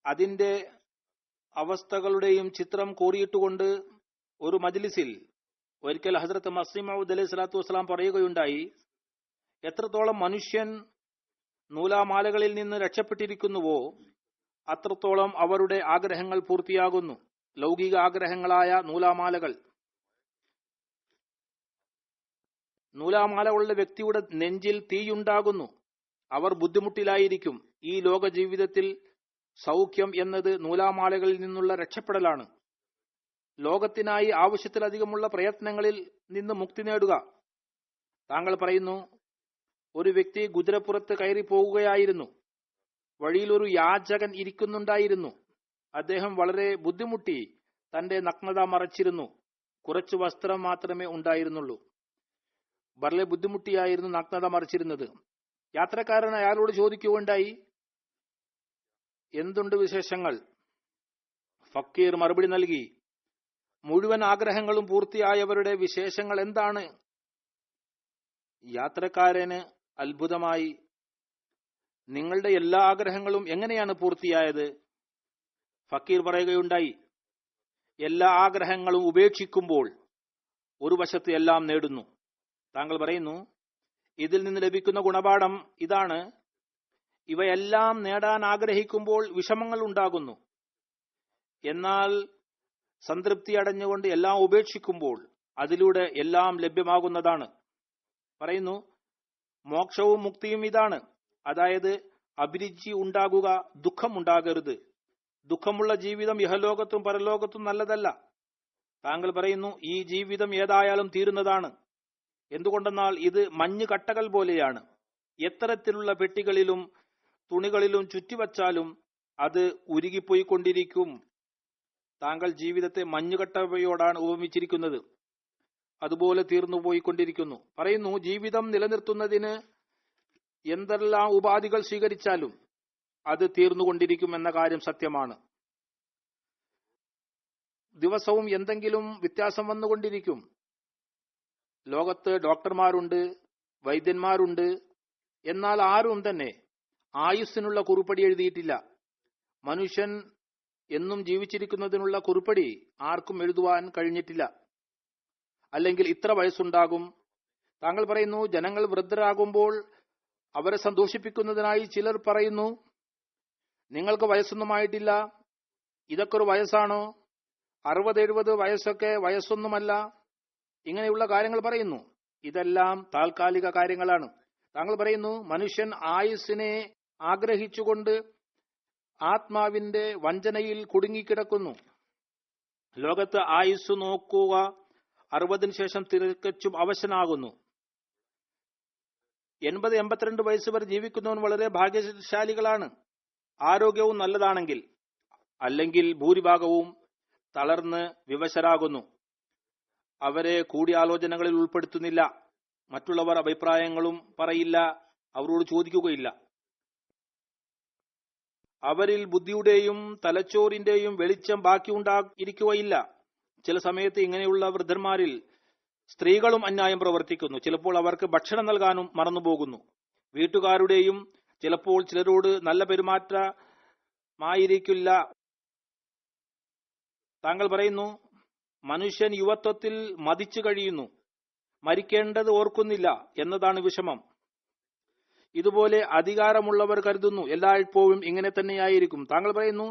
അതിന്റെ അവസ്ഥകളുടെയും ചിത്രം കോറിയിട്ടുകൊണ്ട് ഒരു മജ്ലിസിൽ ഒരിക്കൽ ഹസ്രത്ത് മസീഹ് മൗഊദ് അലൈഹി സ്വലാത്തു വസ്സലാം പറയുകയുണ്ടായി, എത്രത്തോളം മനുഷ്യൻ നൂലാമാലകളിൽ നിന്ന് രക്ഷപ്പെട്ടിരിക്കുന്നുവോ അത്രത്തോളം അവരുടെ ആഗ്രഹങ്ങൾ പൂർത്തിയാകുന്നു. ലൗകിക ആഗ്രഹങ്ങളായ നൂലാമാലകൾ. നൂലാമാലകളുടെ വ്യക്തിയുടെ നെഞ്ചിൽ തീയുണ്ടാകുന്നു. അവർ ബുദ്ധിമുട്ടിലായിരിക്കും. ഈ ലോക ജീവിതത്തിൽ സൗഖ്യം എന്നത് നൂലാമാലകളിൽ നിന്നുള്ള രക്ഷപ്പെടലാണ്. ലോകത്തിനായി ആവശ്യത്തിലധികമുള്ള പ്രയത്നങ്ങളിൽ നിന്ന് മുക്തി നേടുക. താങ്കൾ പറയുന്നു, ഒരു വ്യക്തി കുതിരപ്പുറത്ത് കയറി പോകുകയായിരുന്നു. വഴിയിൽ ഒരു യാചകൻ ഇരിക്കുന്നുണ്ടായിരുന്നു. അദ്ദേഹം വളരെ ബുദ്ധിമുട്ടി തന്റെ നഗ്നത മറച്ചിരുന്നു. കുറച്ചു വസ്ത്രം മാത്രമേ ഉണ്ടായിരുന്നുള്ളൂ. വളരെ ബുദ്ധിമുട്ടിയായിരുന്നു നഗ്നത മറച്ചിരുന്നത്. യാത്രക്കാരൻ അയാളോട് ചോദിക്കുകയുണ്ടായി, എന്തുണ്ട് വിശേഷങ്ങൾ? ഫക്കീർ മറുപടി നൽകി, മുഴുവൻ ആഗ്രഹങ്ങളും പൂർത്തിയായവരുടെ വിശേഷങ്ങൾ എന്താണ്? യാത്രക്കാരന് അത്ഭുതമായി, നിങ്ങളുടെ എല്ലാ ആഗ്രഹങ്ങളും എങ്ങനെയാണ് പൂർത്തിയായത്? ഫക്കീർ പറയുകയുണ്ടായി, എല്ലാ ആഗ്രഹങ്ങളും ഉപേക്ഷിക്കുമ്പോൾ ഒരു വശത്ത് എല്ലാം നേടുന്നു. താങ്കൾ പറയുന്നു, ഇതിൽ നിന്ന് ലഭിക്കുന്ന ഗുണപാഠം ഇതാണ്, ഇവയെല്ലാം നേടാൻ ആഗ്രഹിക്കുമ്പോൾ വിഷമങ്ങൾ ഉണ്ടാകുന്നു. എന്നാൽ സംതൃപ്തി അടഞ്ഞുകൊണ്ട് എല്ലാം ഉപേക്ഷിക്കുമ്പോൾ അതിലൂടെ എല്ലാം ലഭ്യമാകുന്നതാണ്. പറയുന്നു, മോക്ഷവും മുക്തിയും ഇതാണ്. അതായത് അഭിരുചി ഉണ്ടാകുക, ദുഃഖം ഉണ്ടാകരുത്. ദുഃഖമുള്ള ജീവിതം ഇഹലോകത്തും പരലോകത്തും നല്ലതല്ല. താങ്കൾ പറയുന്നു, ഈ ജീവിതം ഏതായാലും തീരുന്നതാണ്. എന്തുകൊണ്ടെന്നാൽ ഇത് മഞ്ഞ് കട്ടകൾ പോലെയാണ്. എത്തരത്തിലുള്ള പെട്ടികളിലും തുണികളിലും ചുറ്റിവച്ചാലും അത് ഉരുകിപ്പോയിക്കൊണ്ടിരിക്കും. താങ്കൾ ജീവിതത്തെ മഞ്ഞുകട്ടയോടാണ് ഉപമിച്ചിരിക്കുന്നത്. അതുപോലെ തീർന്നു പോയിക്കൊണ്ടിരിക്കുന്നു. പറയുന്നു, ജീവിതം നിലനിർത്തുന്നതിന് എന്തെല്ലാം ഉപാധികൾ സ്വീകരിച്ചാലും അത് തീർന്നുകൊണ്ടിരിക്കും എന്ന കാര്യം സത്യമാണ്. ദിവസവും എന്തെങ്കിലും വ്യത്യാസം വന്നുകൊണ്ടിരിക്കും. ലോകത്ത് ഡോക്ടർമാരുണ്ട്, വൈദ്യന്മാരുണ്ട്. എന്നാൽ ആരും തന്നെ ആയുസ്സിനുള്ള കുറിപ്പടി എഴുതിയിട്ടില്ല. മനുഷ്യൻ എന്നും ജീവിച്ചിരിക്കുന്നതിനുള്ള കുറിപ്പടി ആർക്കും എഴുതുവാൻ കഴിഞ്ഞിട്ടില്ല. അല്ലെങ്കിൽ ഇത്ര വയസ്സുണ്ടാകും. താങ്കൾ പറയുന്നു, ജനങ്ങൾ വൃദ്ധരാകുമ്പോൾ അവരെ സന്തോഷിപ്പിക്കുന്നതിനായി ചിലർ പറയുന്നു, നിങ്ങൾക്ക് വയസ്സൊന്നുമായിട്ടില്ല, ഇതൊക്കെ ഒരു വയസ്സാണോ? 60-70 വയസ്സൊക്കെ വയസ്സൊന്നുമല്ല. ഇങ്ങനെയുള്ള കാര്യങ്ങൾ പറയുന്നു. ഇതെല്ലാം താൽക്കാലിക കാര്യങ്ങളാണ്. താങ്കൾ പറയുന്നു, മനുഷ്യൻ ആയുസ്സിനെ ആഗ്രഹിച്ചുകൊണ്ട് ആത്മാവിന്റെ വഞ്ചനയിൽ കുടുങ്ങിക്കിടക്കുന്നു. ലോകത്ത് ആയുസ് നോക്കുക 60-ന് ശേഷം തികച്ചും അവശനാകുന്നു. 80-82 വയസ്സ് വരെ ജീവിക്കുന്നവൻ വളരെ ഭാഗ്യശാലികളാണ്, ആരോഗ്യവും നല്ലതാണെങ്കിൽ. അല്ലെങ്കിൽ ഭൂരിഭാഗവും തളർന്ന് വിവശരാകുന്നു. അവരെ കൂടിയാലോചനകളിൽ ഉൾപ്പെടുത്തുന്നില്ല. മറ്റുള്ളവർ അഭിപ്രായങ്ങളും പറയില്ല, അവരോട് ചോദിക്കുകയില്ല. അവരിൽ ബുദ്ധിയുടെയും തലച്ചോറിന്റെയും വെളിച്ചം ബാക്കിയുണ്ടായിരിക്കുകയില്ല. ചില സമയത്ത് ഇങ്ങനെയുള്ള വൃദ്ധന്മാരിൽ സ്ത്രീകളും അന്യായം പ്രവർത്തിക്കുന്നു. ചിലപ്പോൾ അവർക്ക് ഭക്ഷണം നൽകാനും മറന്നുപോകുന്നു. വീട്ടുകാരുടെയും ചിലപ്പോൾ ചിലരോട് നല്ല പെരുമാറ്റമായിരിക്കില്ല. താങ്കൾ പറയുന്നു, മനുഷ്യൻ യുവത്വത്തിൽ മതിച്ചു കഴിയുന്നു, മരിക്കേണ്ടത് ഓർക്കുന്നില്ല എന്നതാണ് വിഷമം. ഇതുപോലെ അധികാരമുള്ളവർ കരുതുന്നു എല്ലായ്പ്പോഴും ഇങ്ങനെ തന്നെയായിരിക്കും. താങ്കൾ പറയുന്നു,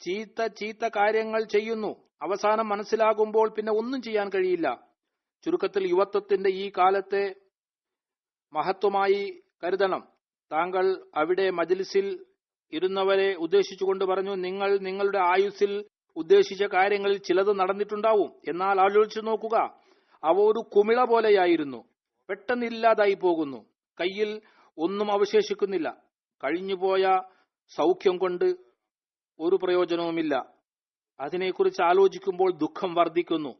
ചീത്ത കാര്യങ്ങൾ ചെയ്യുന്നു, അവസാനം മനസ്സിലാകുമ്പോൾ പിന്നെ ഒന്നും ചെയ്യാൻ കഴിയില്ല. ചുരുക്കത്തിൽ യുവത്വത്തിന്റെ ഈ കാലത്തെ മഹത്വമായി കരുതണം. താങ്കൾ അവിടെ മജ്ലിസിൽ ഇരുന്നവരെ ഉദ്ദേശിച്ചുകൊണ്ട് പറഞ്ഞു, നിങ്ങൾ നിങ്ങളുടെ ആയുസ്സിൽ ഉദ്ദേശിച്ച കാര്യങ്ങളിൽ ചിലത് നടന്നിട്ടുണ്ടാവും. എന്നാൽ ആലോചിച്ചു നോക്കുക, അവ ഒരു കുമിള പോലെയായിരുന്നു, പെട്ടെന്ന് ഇല്ലാതായി പോകുന്നു. കയ്യിൽ ഒന്നും അവശേഷിക്കുന്നില്ല. കഴിഞ്ഞുപോയ സൗഖ്യം കൊണ്ട് ഒരു പ്രയോജനവുമില്ല. അതിനെക്കുറിച്ച് ആലോചിക്കുമ്പോൾ ദുഃഖം വർദ്ധിക്കുന്നു.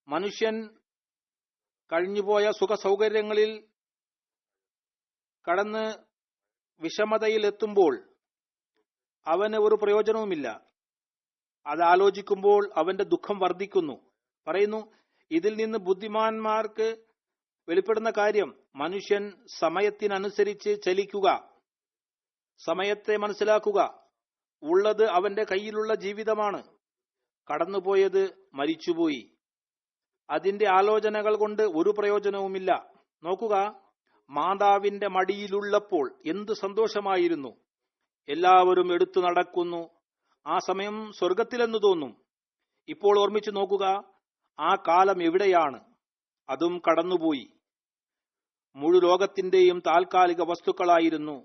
മനുഷ്യൻ കഴിഞ്ഞുപോയ സുഖ സൗകര്യങ്ങളിൽ കടന്ന് വിഷമതയിൽ എത്തുമ്പോൾ അവന് ഒരു പ്രയോജനവുമില്ല. അത് ആലോചിക്കുമ്പോൾ അവന്റെ ദുഃഖം വർദ്ധിക്കുന്നു. പറയുന്നു, ഇതിൽ നിന്ന് ബുദ്ധിമാന്മാർക്ക് വെളിപ്പെടുന്ന കാര്യം മനുഷ്യൻ സമയത്തിനനുസരിച്ച് ചലിക്കുക, സമയത്തെ മനസ്സിലാക്കുക. ഉള്ളത് അവന്റെ കയ്യിലുള്ള ജീവിതമാണ്, കടന്നുപോയത് മരിച്ചുപോയി. അതിന്റെ ആലോചനകൾ കൊണ്ട് ഒരു പ്രയോജനവുമില്ല. നോക്കുക, മാതാവിന്റെ മടിയിലുള്ളപ്പോൾ എന്ത് സന്തോഷമായിരുന്നു. എല്ലാവരും എടുത്തു നടക്കുന്നു. ആ സമയം സ്വർഗത്തിലെന്ന് തോന്നും. ഇപ്പോൾ ഓർമ്മിച്ചു നോക്കുക, ആ കാലം എവിടെയാണ്? അതും കടന്നുപോയി. മുഴു ലോകത്തിന്റെയും താൽക്കാലിക വസ്തുക്കളായിരുന്നു.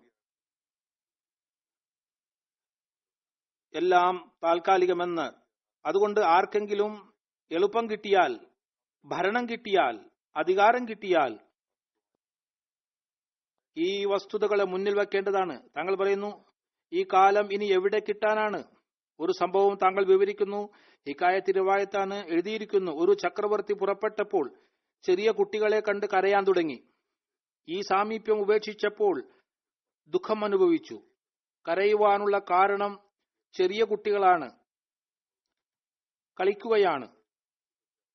എല്ലാം താൽക്കാലികമെന്ന്. അതുകൊണ്ട് ആർക്കെങ്കിലും എളുപ്പം കിട്ടിയാൽ, ഭരണം കിട്ടിയാൽ, അധികാരം കിട്ടിയാൽ ഈ വസ്തുതകളെ മുന്നിൽ വെക്കേണ്ടതാണ്. താങ്കൾ പറയുന്നു, ഈ കാലം ഇനി എവിടെ കിട്ടാനാണ്? ഒരു സംഭവം താങ്കൾ വിവരിക്കുന്നു. ഹിക്കായത്ത് റിവായത്താണ്, എഴുതിയിരിക്കുന്നു. ഒരു ചക്രവർത്തി പുറപ്പെട്ടപ്പോൾ ചെറിയ കുട്ടികളെ കണ്ട് കരയാൻ തുടങ്ങി. ഈ സാമീപ്യം ഉപേക്ഷിച്ചപ്പോൾ ദുഃഖം അനുഭവിച്ചു. കരയുവാനുള്ള കാരണം ചെറിയ കുട്ടികളാണ്, കളിക്കുകയാണ്,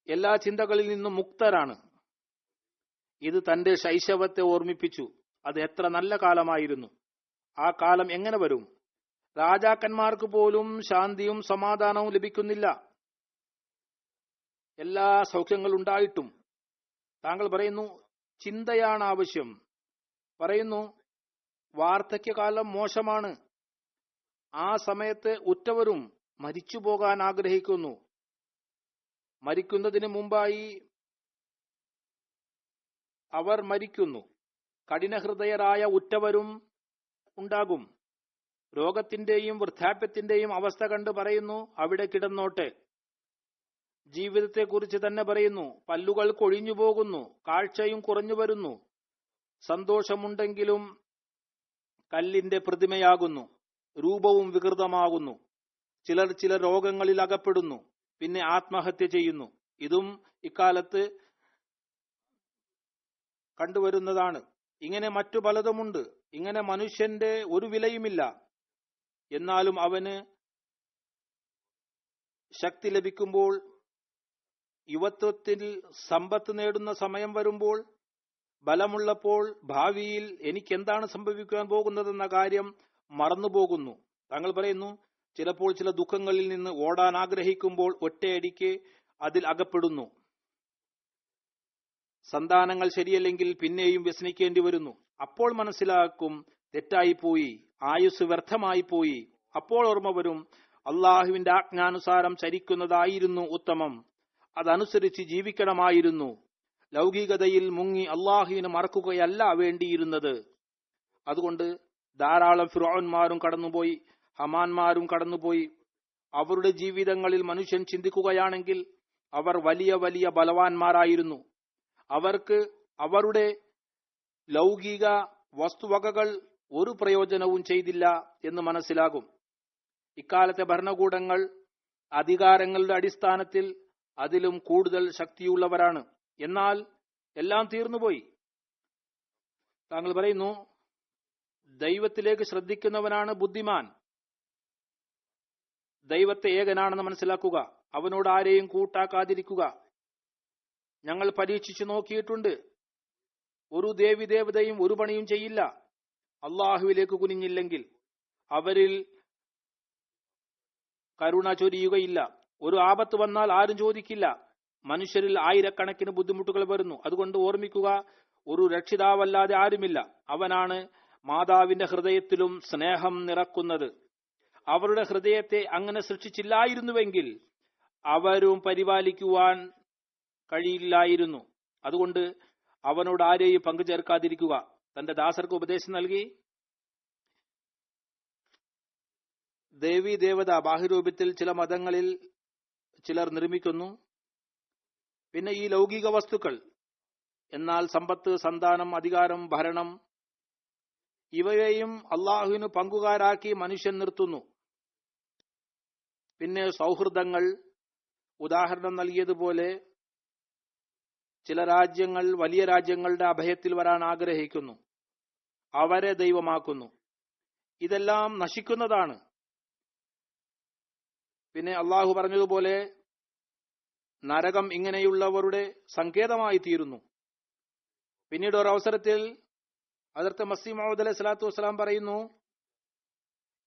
എല്ലാ ചിന്തകളിൽ നിന്നും മുക്തരാണ്. ഇത് തന്റെ ശൈശവത്തെ ഓർമ്മിപ്പിച്ചു. അത് എത്ര നല്ല കാലമായിരുന്നു. ആ കാലം എങ്ങനെ വരും? രാജാക്കന്മാർക്ക് പോലും ശാന്തിയും സമാധാനവും ലഭിക്കുന്നില്ല. എല്ലാ സൗഖ്യങ്ങളുണ്ടായിട്ടും താങ്കൾ പറയുന്നു ചിന്തയാണ് ആവശ്യം. പറയുന്നു വാർദ്ധക്യകാലം മോശമാണ്. ആ സമയത്ത് ഉറ്റവരും മരിച്ചു പോകാൻ ആഗ്രഹിക്കുന്നു. മരിക്കുന്നതിന് മുമ്പായി അവർ മരിക്കുന്നു. കഠിനഹൃദയരായ ഉറ്റവരും ഉണ്ടാകും. രോഗത്തിന്റെയും വൃദ്ധാപ്യത്തിന്റെയും അവസ്ഥ കണ്ട് പറയുന്നു, അവിടെ കിടന്നോട്ടെ. ജീവിതത്തെക്കുറിച്ച് തന്നെ പറയുന്നു, പല്ലുകൾ കൊഴിഞ്ഞു പോകുന്നു, കാഴ്ചയും കുറഞ്ഞു വരുന്നു. സന്തോഷമുണ്ടെങ്കിലും കല്ലിന്റെ പ്രതിമയാകുന്നു, രൂപവും വികൃതമാകുന്നു. ചില രോഗങ്ങളിൽ അകപ്പെടുന്നു, പിന്നെ ആത്മഹത്യ ചെയ്യുന്നു. ഇതും ഇക്കാലത്ത് കണ്ടുവരുന്നതാണ്. ഇങ്ങനെ മറ്റു പലതുമുണ്ട്. ഇങ്ങനെ മനുഷ്യന്റെ ഒരു വിലയുമില്ല. എന്നാലും അവന് ശക്തി ലഭിക്കുമ്പോൾ, യുവത്വത്തിൽ സമ്പത്ത് നേടുന്ന സമയം വരുമ്പോൾ, ബലമുള്ളപ്പോൾ ഭാവിയിൽ എനിക്കെന്താണ് സംഭവിക്കാൻ പോകുന്നതെന്ന കാര്യം മറന്നുപോകുന്നു. താങ്കൾ പറയുന്നു, ചിലപ്പോൾ ചില ദുഃഖങ്ങളിൽ നിന്ന് ഓടാൻ ആഗ്രഹിക്കുമ്പോൾ ഒറ്റയടിക്ക് അതിൽ അകപ്പെടുന്നു. സന്താനങ്ങൾ ശരിയല്ലെങ്കിൽ പിന്നെയും വ്യസനിക്കേണ്ടി വരുന്നു. അപ്പോൾ മനസ്സിലാക്കും തെറ്റായിപ്പോയി, ആയുസ് വ്യർത്ഥമായി പോയി. അപ്പോൾ ഓർമ്മ വരും, അള്ളാഹുവിന്റെ ആജ്ഞാനുസാരം ചരിക്കുന്നതായിരുന്നു ഉത്തമം, അതനുസരിച്ച് ജീവിക്കണമായിരുന്നു. ലൗകികതയിൽ മുങ്ങി അള്ളാഹുവിനെ മറക്കുകയല്ല വേണ്ടിയിരുന്നത്. അതുകൊണ്ട് ധാരാളം ഫിറഔന്മാരും കടന്നുപോയി, ഹമാന്മാരും കടന്നുപോയി. അവരുടെ ജീവിതങ്ങളിൽ മനുഷ്യൻ ചിന്തിക്കുകയാണെങ്കിൽ അവർ വലിയ വലിയ ബലവാന്മാരായിരുന്നു. അവർക്ക് അവരുടെ ലൗകിക വസ്തുവകകൾ ഒരു പ്രയോജനവും ചെയ്തില്ല എന്ന് മനസ്സിലാകും. ഇക്കാലത്തെ ഭരണകൂടങ്ങൾ അധികാരങ്ങളുടെ അടിസ്ഥാനത്തിൽ അതിലും കൂടുതൽ ശക്തിയുള്ളവരാണ്. എന്നാൽ എല്ലാം തീർന്നുപോയി. താങ്കൾ പറയുന്നു, ദൈവത്തിലേക്ക് ശ്രദ്ധിക്കുന്നവനാണ് ബുദ്ധിമാൻ. ദൈവത്തെ ഏകനാണെന്ന് മനസ്സിലാക്കുക, അവനോട് ആരെയും കൂട്ടാക്കാതിരിക്കുക. ഞങ്ങൾ പരീക്ഷിച്ചു നോക്കിയിട്ടുണ്ട്. ഒരു ദേവിദേവതയും ഒരു പണിയും ചെയ്യില്ല. അള്ളാഹുവിലേക്ക് കുനിഞ്ഞില്ലെങ്കിൽ അവരിൽ കരുണ ചൊരിയുകയില്ല. ഒരു ആപത്ത് വന്നാൽ ആരും ചോദിക്കില്ല. മനുഷ്യരിൽ ആയിരക്കണക്കിന് ബുദ്ധിമുട്ടുകൾ വരുന്നു. അതുകൊണ്ട് ഓർമ്മിക്കുക, ഒരു രക്ഷിതാവല്ലാതെ ആരുമില്ല. അവനാണ് മാതാവിന്റെ ഹൃദയത്തിലും സ്നേഹം നിറക്കുന്നത്. അവരുടെ ഹൃദയത്തെ അങ്ങനെ സൃഷ്ടിച്ചില്ലായിരുന്നുവെങ്കിൽ അവരും പരിപാലിക്കുവാൻ കഴിയില്ലായിരുന്നു. അതുകൊണ്ട് അവനോട് ആരെയും പങ്കുചേർക്കാതിരിക്കുക. തന്റെ ദാസർക്ക് ഉപദേശം നൽകി. ദേവീ ദേവത ബാഹ്യരൂപത്തിൽ ചില മതങ്ങളിൽ ചിലർ നിർമ്മിക്കുന്നു. പിന്നെ ഈ ലൗകിക വസ്തുക്കൾ, എന്നാൽ സമ്പത്ത്, സന്താനം, അധികാരം, ഭരണം ഇവയെയും അള്ളാഹുവിന് പങ്കുകാരാക്കി മനുഷ്യൻ നിർത്തുന്നു. പിന്നെ സൗഹൃദങ്ങൾ, ഉദാഹരണം നൽകിയതുപോലെ ചില രാജ്യങ്ങൾ വലിയ രാജ്യങ്ങളുടെ അഭയത്തിൽ വരാൻ ആഗ്രഹിക്കുന്നു, അവരെ ദൈവമാക്കുന്നു. ഇതെല്ലാം നശിക്കുന്നതാണ്. പിന്നെ അള്ളാഹു പറഞ്ഞതുപോലെ നരകം ഇങ്ങനെയുള്ളവരുടെ സങ്കേതമായി തീരുന്നു. പിന്നീട് ഒരവസരത്തിൽ ഹദ്റത്ത് മസീഹ് മൗഊദ് അലൈഹി സ്വലാത്തു വസ്സലാം പറയുന്നു,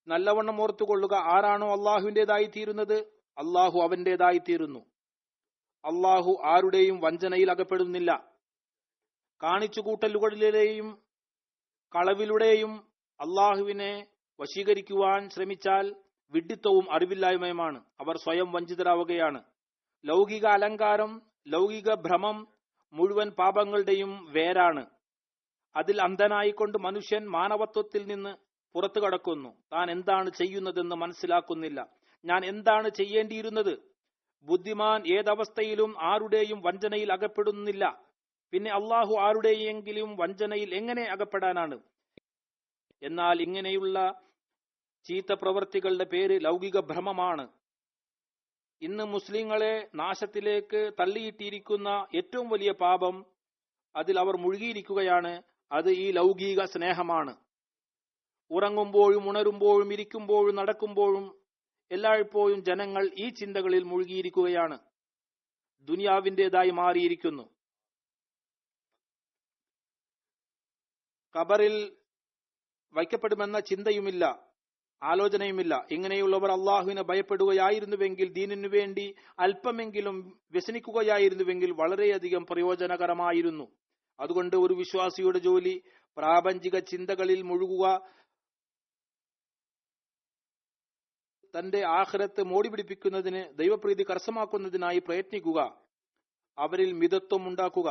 നല്ലവണ്ണം ഓർത്തുകൊള്ളുക, ആരാണോ അള്ളാഹുവിന്റേതായി തീരുന്നത് അള്ളാഹു അവന്റേതായി തീരുന്നു. അള്ളാഹു ആരുടെയും വഞ്ചനയിൽ അകപ്പെടുന്നില്ല. കാണിച്ചുകൂട്ടലുകളിലെയും കളവിലൂടെയും അള്ളാഹുവിനെ വശീകരിക്കുവാൻ ശ്രമിച്ചാൽ വിഡ്ഢിത്തവും അറിവില്ലായ്മയുമാണ്. അവർ സ്വയം വഞ്ചിതരാവുകയാണ്. ലൗകിക അലങ്കാരം, ലൗകിക ഭ്രമം മുഴുവൻ പാപങ്ങളുടെയും വേരാണ്. അതിൽ അന്ധനായിക്കൊണ്ട് മനുഷ്യൻ മാനവത്വത്തിൽ നിന്ന് പുറത്തു കടക്കുന്നു. താൻ എന്താണ് ചെയ്യുന്നതെന്ന് മനസ്സിലാക്കുന്നില്ല. ഞാൻ എന്താണ് ചെയ്യേണ്ടിയിരുന്നത്? ബുദ്ധിമാൻ ഏതവസ്ഥയിലും ആരുടെയും വഞ്ചനയിൽ അകപ്പെടുന്നില്ല. പിന്നെ അള്ളാഹു ആരുടെയെങ്കിലും വഞ്ചനയിൽ എങ്ങനെ അകപ്പെടാനാണ്? എന്നാൽ ഇങ്ങനെയുള്ള ചീത്ത പ്രവൃത്തികളുടെ പേര് ലൗകിക ഭ്രമമാണ്. ഇന്ന് മുസ്ലിങ്ങളെ നാശത്തിലേക്ക് തള്ളിയിട്ടിരിക്കുന്ന ഏറ്റവും വലിയ പാപം, അതിൽ അവർ മുഴുകിയിരിക്കുകയാണ്. അത് ഈ ലൗകിക സ്നേഹമാണ്. ഉറങ്ങുമ്പോഴും ഉണരുമ്പോഴും ഇരിക്കുമ്പോഴും നടക്കുമ്പോഴും എല്ലായ്പ്പോഴും ജനങ്ങൾ ഈ ചിന്തകളിൽ മുഴുകിയിരിക്കുകയാണ്. ദുനിയാവിന്റേതായി മാറിയിരിക്കുന്നു. ഖബറിൽ വയ്ക്കപ്പെടുമെന്ന ചിന്തയുമില്ല, ആലോചനയുമില്ല. ഇങ്ങനെയുള്ളവർ അള്ളാഹുവിനെ ഭയപ്പെടുകയായിരുന്നുവെങ്കിൽ, ദീനിനു വേണ്ടി അല്പമെങ്കിലും വ്യസനിക്കുകയായിരുന്നുവെങ്കിൽ വളരെയധികം പ്രയോജനകരമായിരുന്നു. അതുകൊണ്ട് ഒരു വിശ്വാസിയുടെ ജോലി പ്രാപഞ്ചിക ചിന്തകളിൽ മുഴുകുക, തന്റെ ആഖിറത്ത് മോടി പിടിപ്പിക്കുന്നതിന്, ദൈവപ്രീതി കരസ്ഥമാക്കുന്നതിനായി പ്രയത്നിക്കുക, അവരിൽ മിതത്വം ഉണ്ടാക്കുക,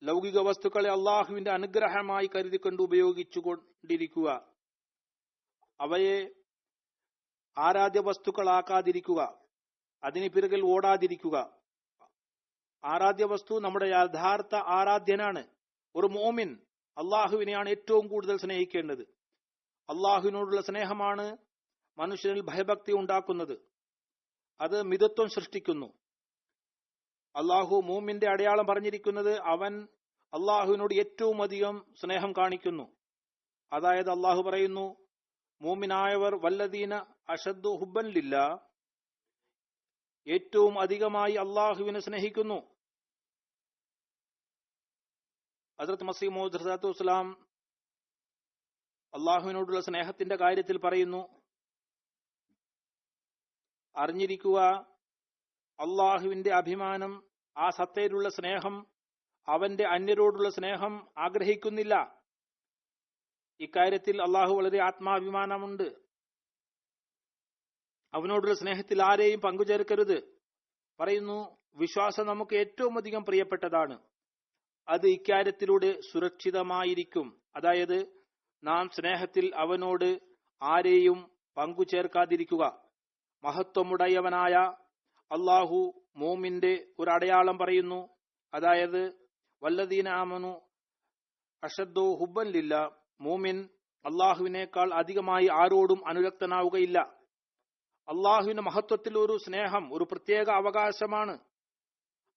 ലൗകിക വസ്തുക്കളെ അള്ളാഹുവിന്റെ അനുഗ്രഹമായി കരുതിക്കൊണ്ട് ഉപയോഗിച്ചുകൊണ്ടിരിക്കുക, അവയെ ആരാധ്യ വസ്തുക്കളാക്കാതിരിക്കുക, അതിന് പിറകിൽ ഓടാതിരിക്കുക. ആരാധ്യ വസ്തു നമ്മുടെ യഥാർത്ഥ ആരാധ്യനാണ്. ഒരു മോമിൻ അള്ളാഹുവിനെയാണ് ഏറ്റവും കൂടുതൽ സ്നേഹിക്കേണ്ടത്. അള്ളാഹുവിനോടുള്ള സ്നേഹമാണ് മനുഷ്യനിൽ ഭയഭക്തി ഉണ്ടാക്കുന്നത്. അത് മിതത്വം സൃഷ്ടിക്കുന്നു. അള്ളാഹു മൂമിന്റെ അടയാളം പറഞ്ഞിരിക്കുന്നത് അവൻ അള്ളാഹുവിനോട് ഏറ്റവും അധികം സ്നേഹം കാണിക്കുന്നു. അതായത് അള്ളാഹു പറയുന്നു, മൂമിനായവർ വല്ലദീന അഷദ്ദു ഹുബ്ബൻ ലില്ലാ, ഏറ്റവും അധികമായി അള്ളാഹുവിനെ സ്നേഹിക്കുന്നു. ഹദ്റത്ത് മസീഹ് മൗഊദ് സ്വല്ലല്ലാഹു അലൈഹി വസല്ലം അള്ളാഹുവിനോടുള്ള സ്നേഹത്തിന്റെ കാര്യത്തിൽ പറയുന്നു, അറിഞ്ഞിരിക്കുക, അള്ളാഹുവിന്റെ അഭിമാനം, ആ സത്തയിലുള്ള സ്നേഹം അവന്റെ അന്യരോടുള്ള സ്നേഹം ആഗ്രഹിക്കുന്നില്ല. ഇക്കാര്യത്തിൽ അള്ളാഹു വളരെ ആത്മാഭിമാനമുണ്ട്. അവനോടുള്ള സ്നേഹത്തിൽ ആരെയും പങ്കുചേർക്കരുത്. പറയുന്നു, വിശ്വാസം നമുക്ക് ഏറ്റവും അധികം പ്രിയപ്പെട്ടതാണ്. അത് ഇക്കാര്യത്തിലൂടെ സുരക്ഷിതമായിരിക്കും. അതായത് നാം സ്നേഹത്തിൽ അവനോട് ആരെയും പങ്കുചേർക്കാതിരിക്കുക. മഹത്വമുടയവനായ അള്ളാഹു മോമിന്റെ ഒരു അടയാളം പറയുന്നു. അതായത് വല്ലദീന ആമനു അഷദ്ദു ഹുബ്ബൻ ലില്ലാ, മോമിൻ അള്ളാഹുവിനേക്കാൾ അധികമായി ആരോടും അനുരക്തനാവുകയില്ല. അള്ളാഹുവിന്റെ മഹത്വത്തിൽ ഒരു സ്നേഹം ഒരു പ്രത്യേക അവകാശമാണ്.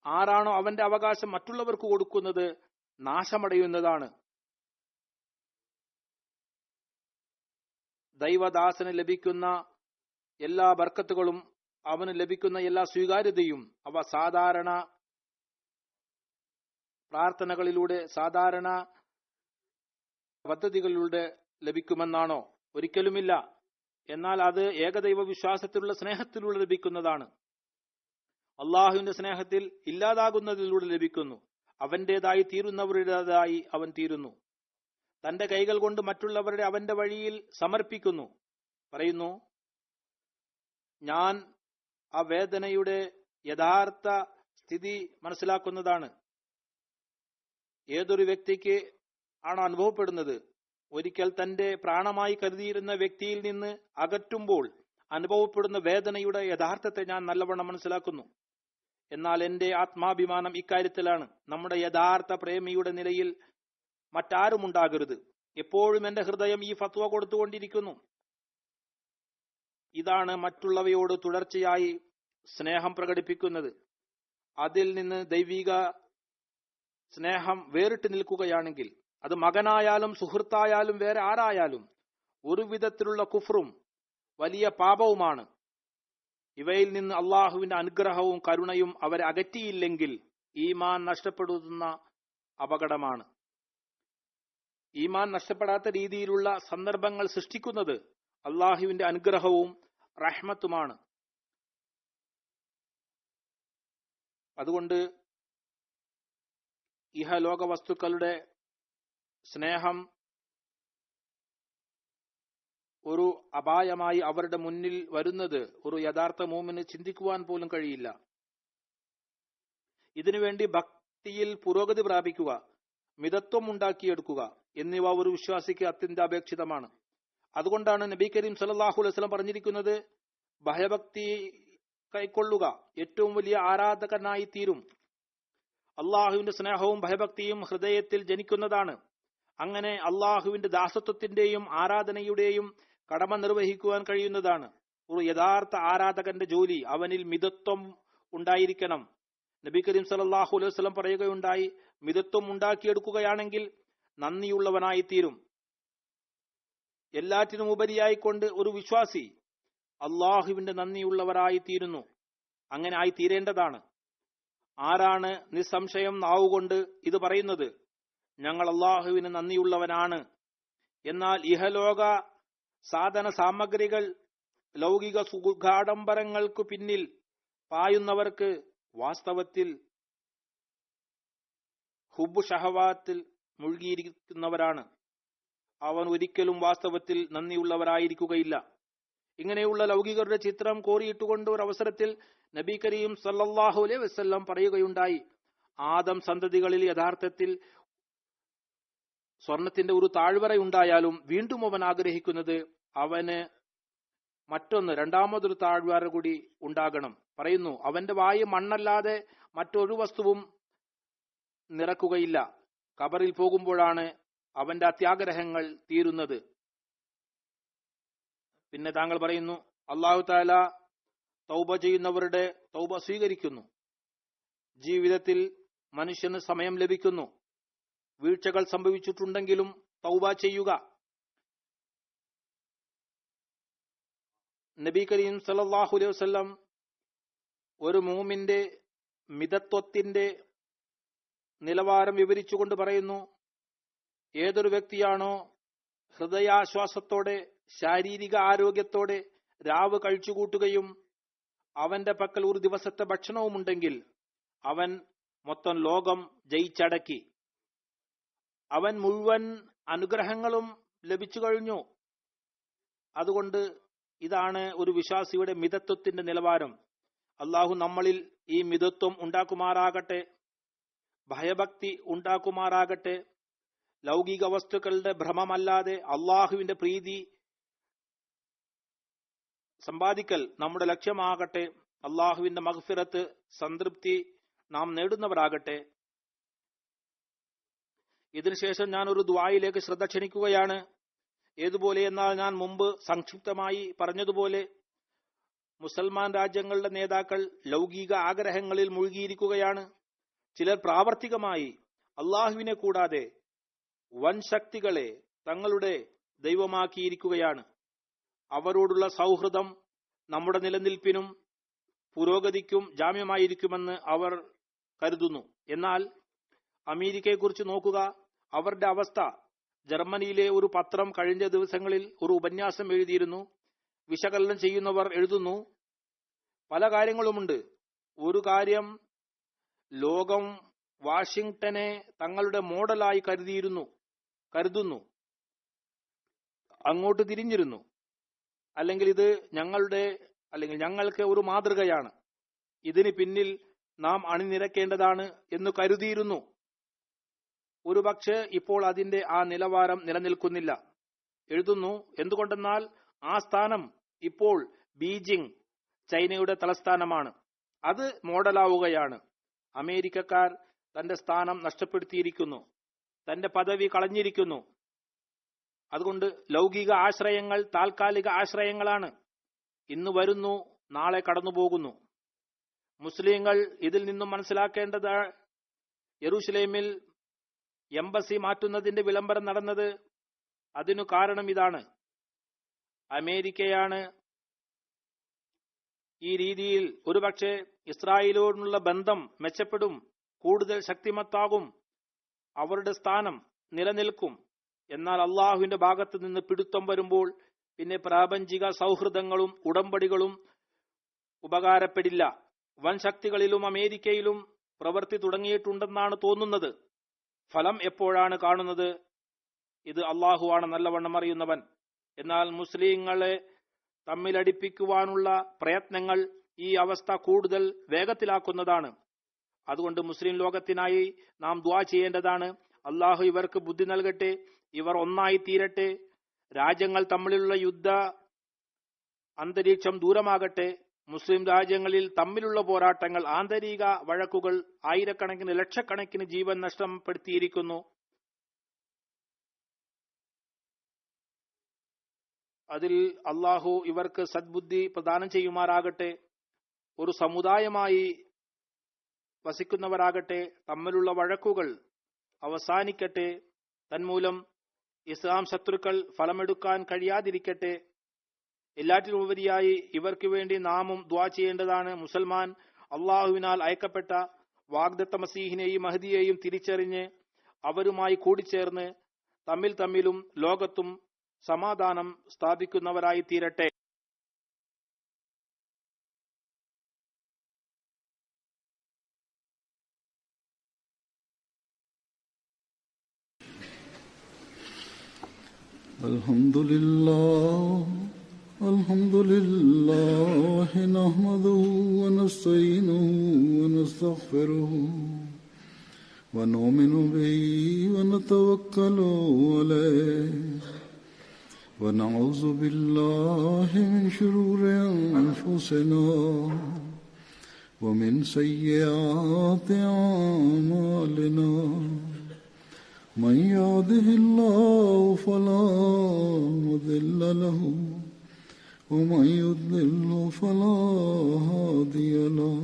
ആരാണോ അവന്റെ അവകാശം മറ്റുള്ളവർക്ക് കൊടുക്കുന്നത് നാശമടയുന്നതാണ്. ദൈവദാസന് ലഭിക്കുന്ന എല്ലാ ബർക്കത്തുകളും, അവന് ലഭിക്കുന്ന എല്ലാ സ്വീകാര്യതയും അവ സാധാരണ പ്രാർത്ഥനകളിലൂടെ, സാധാരണ പദ്ധതികളിലൂടെ ലഭിക്കുമെന്നാണോ? ഒരിക്കലുമില്ല. എന്നാൽ അത് ഏകദൈവ വിശ്വാസത്തിലുള്ള സ്നേഹത്തിലൂടെ ലഭിക്കുന്നതാണ്. അള്ളാഹുവിന്റെ സ്നേഹത്തിൽ ഇല്ലാതാകുന്നതിലൂടെ ലഭിക്കുന്നു. അവന്റേതായി തീരുന്നവരുടേതായി അവൻ തീരുന്നു. തന്റെ കൈകൾ കൊണ്ട് മറ്റുള്ളവരുടെ അവന്റെ വഴിയിൽ സമർപ്പിക്കുന്നു. പറയുന്നു, ഞാൻ ആ വേദനയുടെ യഥാർത്ഥ സ്ഥിതി മനസ്സിലാക്കുന്നതാണ്. ഏതൊരു വ്യക്തിക്ക് ആണ് അനുഭവപ്പെടുന്നത്? ഒരിക്കൽ തന്റെ പ്രാണമായി കരുതിയിരുന്ന വ്യക്തിയിൽ നിന്ന് അകറ്റുമ്പോൾ അനുഭവപ്പെടുന്ന വേദനയുടെ യഥാർത്ഥത്തെ ഞാൻ നല്ലവണ്ണം മനസ്സിലാക്കുന്നു. എന്നാൽ എന്റെ ആത്മാഭിമാനം ഇക്കാര്യത്തിലാണ്. നമ്മുടെ യഥാർത്ഥ പ്രേമിയുടെ നിലയിൽ മറ്റാരും ഉണ്ടാകരുത്. എപ്പോഴും എന്റെ ഹൃദയം ഈ ഫത്വ കൊടുത്തുകൊണ്ടിരിക്കുന്നു. ഇതാണ് മറ്റുള്ളവയോട് തുടർച്ചയായി സ്നേഹം പ്രകടിപ്പിക്കുന്നത്. അതിൽ നിന്ന് ദൈവിക സ്നേഹം വേറിട്ട് നിൽക്കുകയാണെങ്കിൽ, അത് മകനായാലും സുഹൃത്തായാലും വേറെ ആരായാലും, ഒരു വിധത്തിലുള്ള കുഫ്റും വലിയ പാപവുമാണ്. ഇവയിൽ നിന്ന് അള്ളാഹുവിന്റെ അനുഗ്രഹവും കരുണയും അവരെ അകറ്റിയില്ലെങ്കിൽ ഈമാൻ നഷ്ടപ്പെടുന്ന അപകടമാണ്. ഈമാൻ നഷ്ടപ്പെടാത്ത രീതിയിലുള്ള സന്ദർഭങ്ങൾ സൃഷ്ടിക്കുന്നത് അള്ളാഹുവിന്റെ അനുഗ്രഹവും റഹ്മത്തുമാണ്. അതുകൊണ്ട് ഇഹലോക വസ്തുക്കളുടെ സ്നേഹം ഒരു അപായമായി അവരുടെ മുന്നിൽ വരുന്നത് ഒരു യഥാർത്ഥ മൂമിന് ചിന്തിക്കുവാൻ പോലും കഴിയില്ല. ഇതിനുവേണ്ടി ഭക്തിയിൽ പുരോഗതി പ്രാപിക്കുക, മിതത്വം ഉണ്ടാക്കിയെടുക്കുക എന്നിവ ഒരു വിശ്വാസിക്ക് അത്യന്താപേക്ഷിതമാണ്. അതുകൊണ്ടാണ് നബി കരീം സല്ലല്ലാഹു അലൈഹി വസല്ലം പറഞ്ഞിരിക്കുന്നത്, ഭയഭക്തി കൈക്കൊള്ളുക ഏറ്റവും വലിയ ആരാധകനായി തീരും. അള്ളാഹുവിന്റെ സ്നേഹവും ഭയഭക്തിയും ഹൃദയത്തിൽ ജനിക്കുന്നതാണ്. അങ്ങനെ അള്ളാഹുവിന്റെ ദാസത്വത്തിന്റെയും ആരാധനയുടെയും കടമ നിർവഹിക്കുവാൻ കഴിയുന്നതാണ്. ഒരു യഥാർത്ഥ ആരാധകന്റെ ജോലി അവനിൽ മിതത്വം ഉണ്ടായിരിക്കണം. നബി കരീം സല്ലല്ലാഹു അലൈഹി വസല്ലം പറയുകയുണ്ടായി, മിതത്വം ഉണ്ടാക്കിയെടുക്കുകയാണെങ്കിൽ നന്ദിയുള്ളവനായി തീരും. എല്ലാറ്റിനും ഉപരിയായിക്കൊണ്ട് ഒരു വിശ്വാസി അള്ളാഹുവിന്റെ നന്ദിയുള്ളവരായി തീരുന്നു. അങ്ങനെ ആയി തീരേണ്ടതാണ്. ആരാണ് നിസ്സംശയം നാവുകൊണ്ട് ഇത് പറയുന്നത്? ഞങ്ങൾ അള്ളാഹുവിന് നന്ദിയുള്ളവനാണ്. എന്നാൽ ഇഹലോക സാധന സാമഗ്രികൾ, ലൗകിക സുഖാഡംബരങ്ങൾക്കു പിന്നിൽ പായുന്നവർക്ക് വാസ്തവത്തിൽ ഹുബ്ബു ഷഹവാത്തിൽ മുഴുകിയിരിക്കുന്നവരാണ്. അവൻ ഒരിക്കലും വാസ്തവത്തിൽ നന്ദിയുള്ളവരായിരിക്കുകയില്ല. ഇങ്ങനെയുള്ള ലൗകികരുടെ ചിത്രം കോറിയിട്ടുകൊണ്ട് ഒരു അവസരത്തിൽ നബി കരീം സല്ലല്ലാഹു അലൈഹി വസല്ലം പറയുകയുണ്ടായി, ആദം സന്തതികളിൽ യഥാർത്ഥത്തിൽ സ്വർണത്തിന്റെ ഒരു താഴ്വരയുണ്ടായാലും വീണ്ടും അവൻ ആഗ്രഹിക്കുന്നത് അവന് രണ്ടാമതൊരു താഴ്വര കൂടി ഉണ്ടാകണം. പറയുന്നു, അവന്റെ വായു മണ്ണല്ലാതെ മറ്റൊരു വസ്തുവും നിറക്കുകയില്ല. ഖബറിൽ പോകുമ്പോഴാണ് അവന്റെ അത്യാഗ്രഹങ്ങൾ തീരുന്നത്. പിന്നെ താങ്കൾ പറയുന്നു, അല്ലാഹു തആല തൗബ ചെയ്യുന്നവരുടെ തൗബ സ്വീകരിക്കുന്നു. ജീവിതത്തിൽ മനുഷ്യന് സമയം ലഭിക്കുന്നു. വീഴ്ചകൾ സംഭവിച്ചിട്ടുണ്ടെങ്കിലും തൗബ ചെയ്യുക. നബി കരീം സല്ലല്ലാഹു അലൈഹി വസല്ലം ഒരു മൂമിന്റെ മിതത്വത്തിന്റെ നിലവാരം വിവരിച്ചുകൊണ്ട് പറയുന്നു, ഏതൊരു വ്യക്തിയാണോ ഹൃദയാശ്വാസത്തോടെ ശാരീരിക ആരോഗ്യത്തോടെ രാവ് കഴിച്ചുകൂട്ടുകയും അവന്റെ പക്കൽ ഒരു ദിവസത്തെ ഭക്ഷണവുമുണ്ടെങ്കിൽ അവൻ മൊത്തം ലോകം ജയിച്ചടക്കി. അവൻ മുഴുവൻ അനുഗ്രഹങ്ങളും ലഭിച്ചു കഴിഞ്ഞു. അതുകൊണ്ട് ഇതാണ് ഒരു വിശ്വാസിയുടെ മിതത്വത്തിന്റെ നിലവാരം. അള്ളാഹു നമ്മളിൽ ഈ മിതത്വം ഉണ്ടാക്കുമാറാകട്ടെ, ഭയഭക്തി ഉണ്ടാക്കുമാറാകട്ടെ. ലൗകിക വസ്തുക്കളുടെ ഭ്രമമല്ലാതെ അള്ളാഹുവിന്റെ പ്രീതി സമ്പാദിക്കൽ നമ്മുടെ ലക്ഷ്യമാകട്ടെ. അള്ളാഹുവിന്റെ മഗ്ഫിറത്ത്, സംതൃപ്തി നാം നേടുന്നവരാകട്ടെ. ഇതിനുശേഷം ഞാൻ ഒരു ദുആയിലേക്ക് ശ്രദ്ധ ക്ഷണിക്കുകയാണ്. ഏതുപോലെ എന്നാൽ ഞാൻ മുമ്പ് സംക്ഷിപ്തമായി പറഞ്ഞതുപോലെ മുസൽമാൻ രാജ്യങ്ങളുടെ നേതാക്കൾ ലൗകിക ആഗ്രഹങ്ങളിൽ മുഴുകിയിരിക്കുകയാണ്. ചിലർ പ്രാവർത്തികമായി അള്ളാഹുവിനെ കൂടാതെ വൻ ശക്തികളെ തങ്ങളുടെ ദൈവമാക്കിയിരിക്കുകയാണ്. അവരോടുള്ള സൗഹൃദം നമ്മുടെ നിലനിൽപ്പിനും പുരോഗതിക്കും ജാമ്യമായിരിക്കുമെന്ന് അവർ കരുതുന്നു. എന്നാൽ അമേരിക്കയെക്കുറിച്ച് നോക്കുക, അവരുടെ അവസ്ഥ. ജർമ്മനിയിലെ ഒരു പത്രം കഴിഞ്ഞ ദിവസങ്ങളിൽ ഒരു ഉപന്യാസം എഴുതിയിരുന്നു. വിശകലനം ചെയ്യുന്നവർ എഴുതുന്നു, പല കാര്യങ്ങളുമുണ്ട്. ഒരു കാര്യം, ലോകം വാഷിംഗ്ടനെ തങ്ങളുടെ മോഡലായി കരുതുന്നു, അങ്ങോട്ട് തിരിഞ്ഞിരുന്നു. അല്ലെങ്കിൽ ഇത് ഞങ്ങൾക്ക് ഒരു മാതൃകയാണ്, ഇതിന് പിന്നിൽ നാം അണിനിരക്കേണ്ടതാണ് എന്ന് കരുതിയിരുന്നു. ഒരുപക്ഷെ ഇപ്പോൾ അതിന്റെ ആ നിലവാരം നിലനിൽക്കുന്നില്ല. എഴുതുന്നു, എന്തുകൊണ്ടെന്നാൽ ആ സ്ഥാനം ഇപ്പോൾ ബീജിംഗ്, ചൈനയുടെ തലസ്ഥാനമാണ്. അത് മോഡലാവുകയാണ്. അമേരിക്കക്കാർ തന്റെ സ്ഥാനം നഷ്ടപ്പെടുത്തിയിരിക്കുന്നു, തന്റെ പദവി കളഞ്ഞിരിക്കുന്നു. അതുകൊണ്ട് ലൗകിക ആശ്രയങ്ങൾ താൽക്കാലിക ആശ്രയങ്ങളാണ്. ഇന്ന് വരുന്നു, നാളെ കടന്നുപോകുന്നു. മുസ്ലിങ്ങൾ ഇതിൽ നിന്നും മനസ്സിലാക്കേണ്ടത്, യെരൂശലേമിൽ എംബസി മാറ്റുന്നതിന്റെ വിളംബരം നടന്നത് അതിനു കാരണം ഇതാണ്. അമേരിക്കയാണ് ഈ രീതിയിൽ ഒരുപക്ഷെ ഇസ്രായേലിനോടുള്ള ബന്ധം മെച്ചപ്പെടും, കൂടുതൽ ശക്തിമത്താകും, അവരുടെ സ്ഥാനം നിലനിൽക്കും. എന്നാൽ അള്ളാഹുവിന്റെ ഭാഗത്ത് നിന്ന് പിടുത്തം വരുമ്പോൾ പിന്നെ പ്രാപഞ്ചിക സൗഹൃദങ്ങളും ഉടമ്പടികളും ഉപകാരപ്പെടില്ല. വൻ ശക്തികളിലും അമേരിക്കയിലും പ്രവൃത്തി തുടങ്ങിയിട്ടുണ്ടെന്നാണ് തോന്നുന്നത്. ഫലം എപ്പോഴാണ് കാണുന്നത്? ഇത് അള്ളാഹുവാണ് നല്ലവണ്ണം അറിയുന്നവൻ. എന്നാൽ മുസ്ലിങ്ങളെ തമ്മിലടിപ്പിക്കുവാനുള്ള പ്രയത്നങ്ങൾ ഈ അവസ്ഥ കൂടുതൽ വേഗത്തിലാക്കുന്നതാണ്. അതുകൊണ്ട് മുസ്ലിം ലോകത്തിനായി നാം ദുആ ചെയ്യേണ്ടതാണ്. അള്ളാഹു ഇവർക്ക് ബുദ്ധി നൽകട്ടെ, ഇവർ ഒന്നായി തീരട്ടെ, രാജ്യങ്ങൾ തമ്മിലുള്ള യുദ്ധ അന്തരീക്ഷം ദൂരമാകട്ടെ. മുസ്ലിം രാജ്യങ്ങളിൽ തമ്മിലുള്ള പോരാട്ടങ്ങൾ, ആന്തരിക വഴക്കുകൾ ആയിരക്കണക്കിന് ലക്ഷക്കണക്കിന് ജീവൻ നഷ്ടപ്പെടുത്തിയിരിക്കുന്നു. അതിൽ അള്ളാഹു ഇവർക്ക് സദ്ബുദ്ധി പ്രദാനം ചെയ്യുമാറാകട്ടെ. ഒരു സമുദായമായി വസിക്കുന്നവരാകട്ടെ. തമ്മിലുള്ള വഴക്കുകൾ അവസാനിക്കട്ടെ. തന്മൂലം ഇസ്ലാം ശത്രുക്കൾ ഫലമെടുക്കാൻ കഴിയാതിരിക്കട്ടെ. എല്ലാറ്റിനുപരിയായി ഇവർക്ക് വേണ്ടി നാമും ദുആ ചെയ്യേണ്ടതാണ്. മുസൽമാൻ അള്ളാഹുവിനാൽ അയക്കപ്പെട്ട വാഗ്ദത്ത മസീഹിനെയും മഹദിയെയും തിരിച്ചറിഞ്ഞ് അവരുമായി കൂടിച്ചേർന്ന് തമ്മിലും ലോകത്തും സമാധാനം സ്ഥാപിക്കുന്നവരായി തീരട്ടെ. അൽഹംദുലില്ലാഹി നഹ്മദുഹു വനസ്തഈനുഹു വനസ്തഗ്ഫിറുഹു വനുഅ്മിനു ബിഹി വനതവക്കലു അലൈഹി വനഊദു ബില്ലാഹി മിൻ ശുറൂരി അൻഫുസിനാ വമിൻ സയ്യിആതി അഅ്മാലിനാ. من يهده الله فلا مضل له ومن يضلل فلا هادي له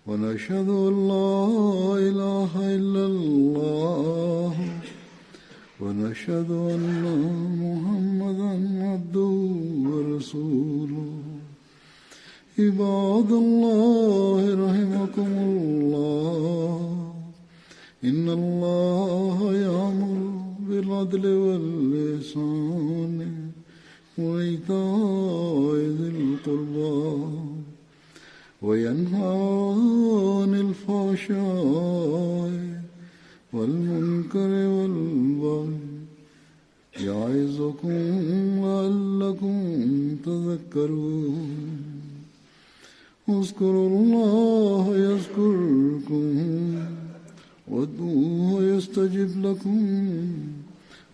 ونشهد أن لا إله إلا الله ونشهد أن محمدا عبده ورسوله. عباد الله رحمكم الله إن الله يأمر بالعدل والإحسان وإيتاء ذي القربى وينهى عن الفحشاء والمنكر والبغي يعظكم لعلكم تذكرون. اذكروا الله يذكركم وادعوه يستجب لكم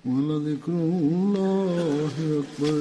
ولذكر الله أكبر.